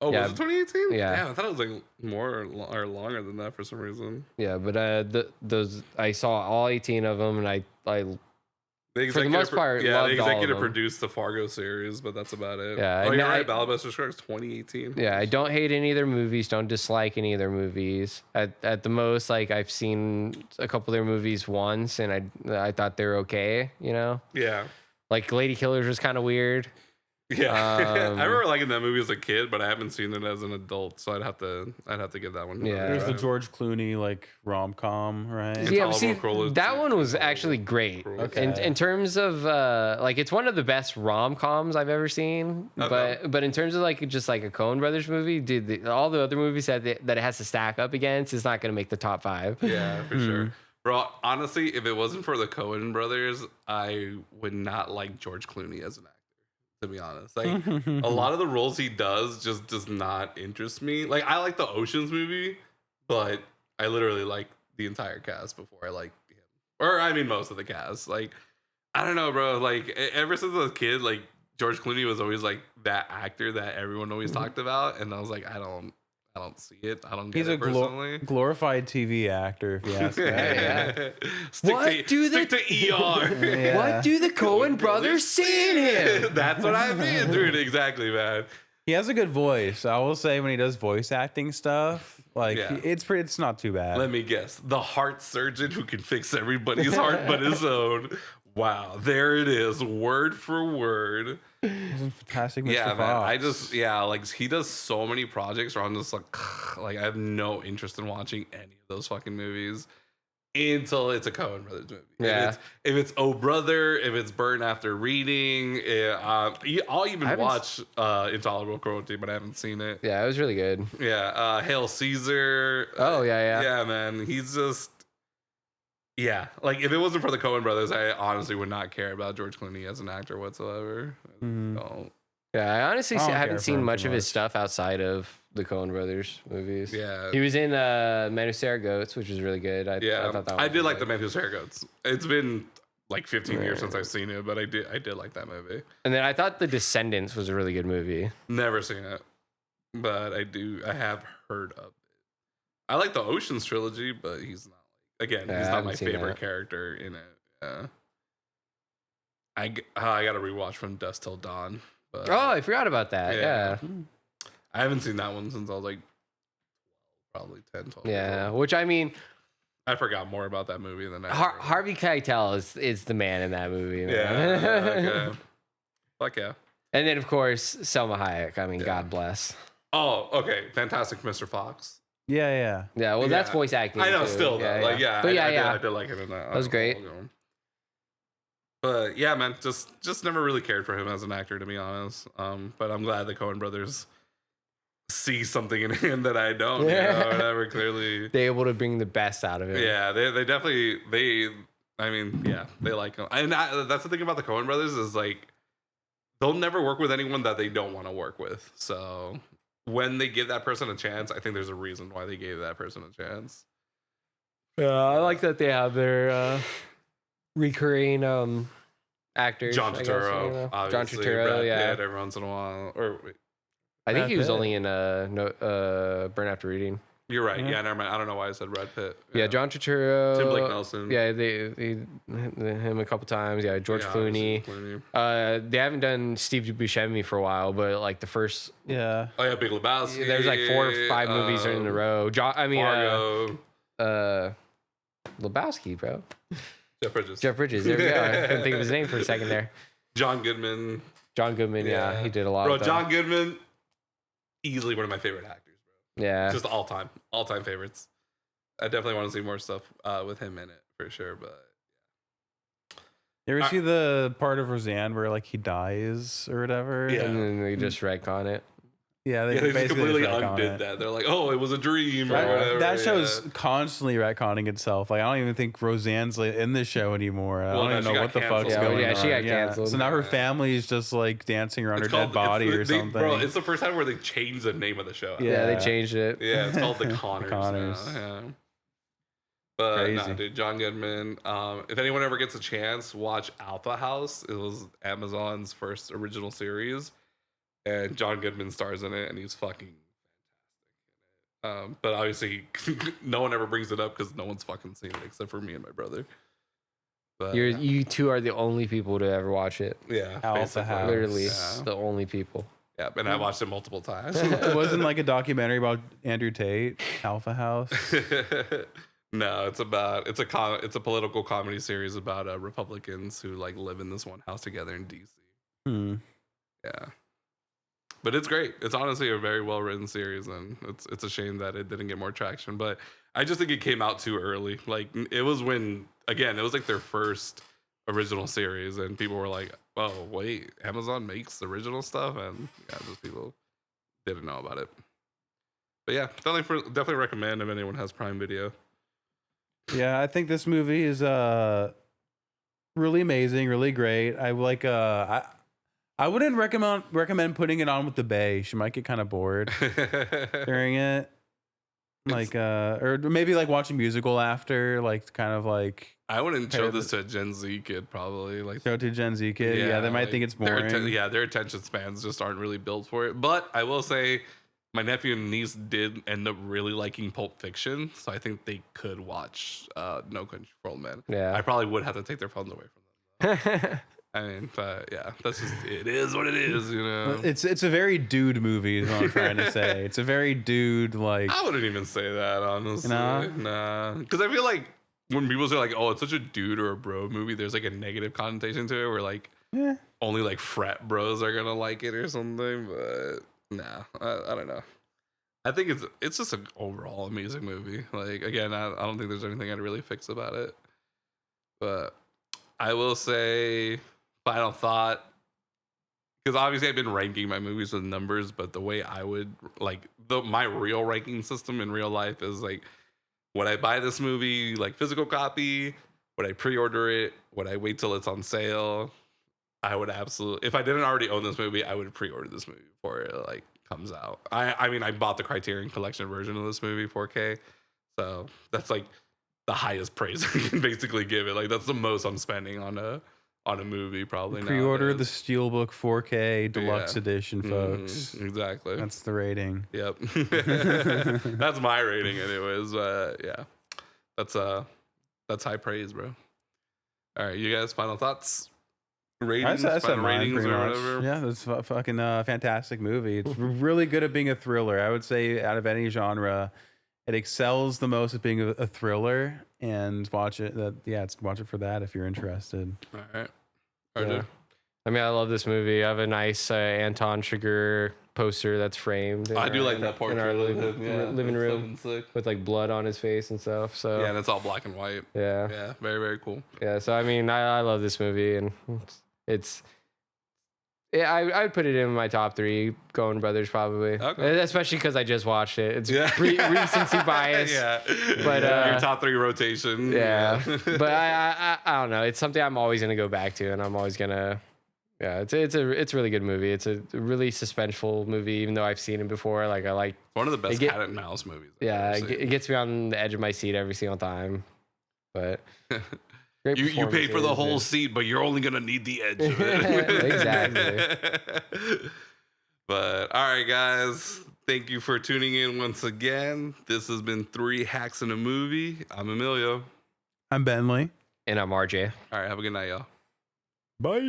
Oh, was it 2018?
Yeah.
Damn, I thought it was like more or longer than that for some reason.
Yeah, but those I saw all 18 of them, and I
for the most part, the executive produced the Fargo series, but that's about it.
Yeah,
you're right. Ballad of Buster Scruggs 2018.
Yeah, I don't hate any of their movies. Don't dislike any of their movies. At the most, like I've seen a couple of their movies once, and I thought they were okay. You know.
Yeah.
Like Lady Killers was kind of weird.
Yeah, I remember liking that movie as a kid, but I haven't seen it as an adult, so I'd have to give that one.
Yeah, there's the George Clooney like rom-com, right?
Yeah, that one was actually great.
Okay.
In terms of like, it's one of the best rom-coms I've ever seen. But in terms of like just like a Coen Brothers movie, dude, all the other movies that it has to stack up against is not going to make the top 5.
Yeah, for sure. Bro, honestly, if it wasn't for the Coen Brothers, I would not like George Clooney as an actor. To be honest, like a lot of the roles he does just does not interest me. Like I like the Ocean's movie, but I literally like the entire cast before I like him, or I mean most of the cast. Like I don't know, bro. Like ever since I was a kid, like George Clooney was always like that actor that everyone always talked about, and I was like, I don't see it. I don't get it personally.
He's a glorified TV actor, if you ask me.
Yeah.
Stick to ER.
Yeah. What do the Coen brothers see in him?
That's what I mean, dude. Exactly, man.
He has a good voice. I will say when he does voice acting stuff, like it's not too bad.
Let me guess. The heart surgeon who can fix everybody's heart but his own. Wow, there it is, word for word.
He's a fantastic Mr.
Yeah,
Fox.
man. Like he does so many projects where I'm just like I have no interest in watching any of those fucking movies. until it's a Coen Brothers movie.
Yeah.
If it's Oh Brother, if it's Burn After Reading, I'll even watch Intolerable Cruelty, but I haven't seen it.
Yeah, it was really good.
Yeah, Hail Caesar.
Oh, yeah.
Yeah, man. He's just... Yeah, like if it wasn't for the Coen Brothers, I honestly would not care about George Clooney as an actor whatsoever. No.
Yeah, I honestly haven't seen much of his
much.
stuff outside of the Coen Brothers movies.
Yeah.
He was in Men Who Stare at Goats, which was really good. I thought that
I
one
did
was
like
good.
The Man Who Stare at Goats. It's been like 15 years since I've seen it, but I did like that movie.
And then I thought The Descendants was a really good movie.
Never seen it, but I have heard of it. I like the Ocean's trilogy, but he's not he's not my favorite character in it. Yeah. I got to rewatch From Dusk Till Dawn. But,
I forgot about that. Yeah.
I haven't seen that one since I was like probably 10, 12 years
Yeah,
old.
which I mean,
I forgot more about that movie than I
Harvey Keitel is the man in that movie. Man.
Yeah. Okay. Fuck yeah.
And then of course Selma Hayek. I mean, God bless.
Oh, okay. Fantastic Mr. Fox.
Yeah.
Yeah, well, that's voice acting.
I know,
too.
still though. But I did like it in that.
That was great.
But yeah, man, just never really cared for him as an actor, to be honest. But I'm glad the Coen Brothers see something in him that I don't.
Yeah.
Whatever. Clearly,
they're able to bring the best out of him.
Yeah, they definitely I mean, yeah, they like him, and that's the thing about the Coen Brothers is like they'll never work with anyone that they don't want to work with. So when they give that person a chance, I think there's a reason why they gave that person a chance.
Yeah, I like that they have their recurring actors.
John Turturro, obviously.
John Turturro,
Brad
yeah.
Pitt every once in a while. Or wait,
I think
Brad
he was
Pitt.
only in Burn After Reading.
you're right. Yeah, never mind. I don't know why I said Brad Pitt.
Yeah, John Turturro.
Tim Blake Nelson.
Yeah, him a couple times. Yeah, George Clooney. They haven't done Steve Buscemi for a while, but like the first,
Yeah.
Oh yeah, Big Lebowski.
there's like 4 or 5 movies in a row.
Fargo.
Lebowski, bro.
Jeff Bridges.
Jeff Bridges. There we go. I couldn't think of his name for a second there.
John Goodman.
John Goodman. Yeah, he did a lot.
Bro,
of them.
John Goodman, easily one of my favorite actors, bro.
Yeah.
Just all time favorites. I definitely want to see more stuff with him in it for sure. But
You ever see the part of Roseanne where like he dies or whatever?
Yeah.
And then they just retcon it.
Yeah,
they just
basically
completely
retcon
undid
it.
that. They're like, oh, it was a dream or whatever.
That show's
yeah.
constantly retconning itself. Like I don't even think Roseanne's like, in this show anymore. I
Well,
don't
no,
even
she
know
got
what the fuck's
canceled.
going on.
Yeah, she got canceled.
So now her
Yeah.
family's just like dancing around
It's
her dead body or something.
Bro, it's the first time where they changed the name of the show.
Yeah, they
Yeah.
changed it.
Yeah, it's called The Connors.
Connors.
Now, yeah. But
Crazy.
nah, dude, John Goodman. If anyone ever gets a chance, watch Alpha House. It was Amazon's first original series, and John Goodman stars in it, and he's fucking fantastic in it. But obviously, no one ever brings it up because no one's fucking seen it except for me and my brother. But
You two are the only people to ever watch it.
yeah,
Alpha
basically.
House.
Literally,
Yeah.
the only people.
Yeah, and I watched it multiple times.
It wasn't like a documentary about Andrew Tate, Alpha House.
No, it's a political comedy series about Republicans who like live in this one house together in DC.
Hmm.
Yeah, but it's great. It's honestly a very well written series, and it's a shame that it didn't get more traction. But I just think it came out too early. Like it was it was like their first original series, and people were like, "Oh wait, Amazon makes original stuff," and yeah, just people didn't know about it. But yeah, definitely recommend if anyone has Prime Video.
Yeah, I think this movie is really amazing, really great. I like I wouldn't recommend putting it on with the bae. She might get kind of bored during it. Like or maybe like watching musical after, like kind of like
I wouldn't show this to a Gen Z kid probably. Like
show it to a Gen Z kid. Yeah, they might
like,
think it's boring.
their attention spans just aren't really built for it. But I will say my nephew and niece did end up really liking Pulp Fiction, so I think they could watch No Country for Old Men.
Yeah.
I probably would have to take their phones away from them. I mean, but yeah, that's just it is what it is, you know.
It's a very dude movie, is what I'm trying to say. It's a very dude like.
I wouldn't even say that honestly.
No?
Nah, because I feel like when people say like, "Oh, it's such a dude or a bro movie," there's like a negative connotation to it, where like
Yeah.
only like frat bros are gonna like it or something. But nah, I don't know. I think it's just an overall amazing movie. Like, again, I don't think there's anything I'd really fix about it. But I will say, final thought, because obviously I've been ranking my movies with numbers, but the way I would like my real ranking system in real life is like, would I buy this movie like physical copy? Would I pre-order it? Would I wait till it's on sale? I would absolutely, if I didn't already own this movie, I would pre-order this movie before it like comes out. I mean, I bought the Criterion Collection version of this movie, 4K. So that's like the highest praise I can basically give it. Like that's the most I'm spending on a movie probably.
Pre-order the Steelbook 4K Deluxe Edition, folks.
Exactly.
That's the rating.
Yep. That's my rating, anyways. Yeah, that's high praise, bro. All right, you guys, final thoughts. Ratings,
I said mine
ratings
pretty
or
much.
whatever.
Yeah, it's fucking fantastic movie. It's really good at being a thriller. I would say out of any genre, it excels the most at being a thriller. And watch it. Watch it for that if you're interested.
All right.
Yeah. I mean, I love this movie. I have a nice Anton Chigurh poster that's framed.
I do like that portrait
in our
of
living room with like blood on his face and stuff. So
yeah, and it's all black and white. Yeah, very, very cool.
Yeah, so I mean, I love this movie, and I'd put it in my top 3 Coen Brothers probably, especially because I just watched it. It's recency bias.
Yeah,
but
your top 3 rotation.
Yeah, but I don't know. It's something I'm always gonna go back to, and I'm always gonna. Yeah, it's a really good movie. It's a really suspenseful movie, even though I've seen it before. Like I like
one of the best cat and mouse movies.
It gets me on the edge of my seat every single time. But
you paid for the whole seat, but you're only gonna need the edge of it.
Exactly.
But all right, guys, thank you for tuning in once again. This has been 3 Hacks in a Movie. I'm Emilio.
I'm Bentley.
And I'm RJ.
All right, have a good night, y'all.
Bye.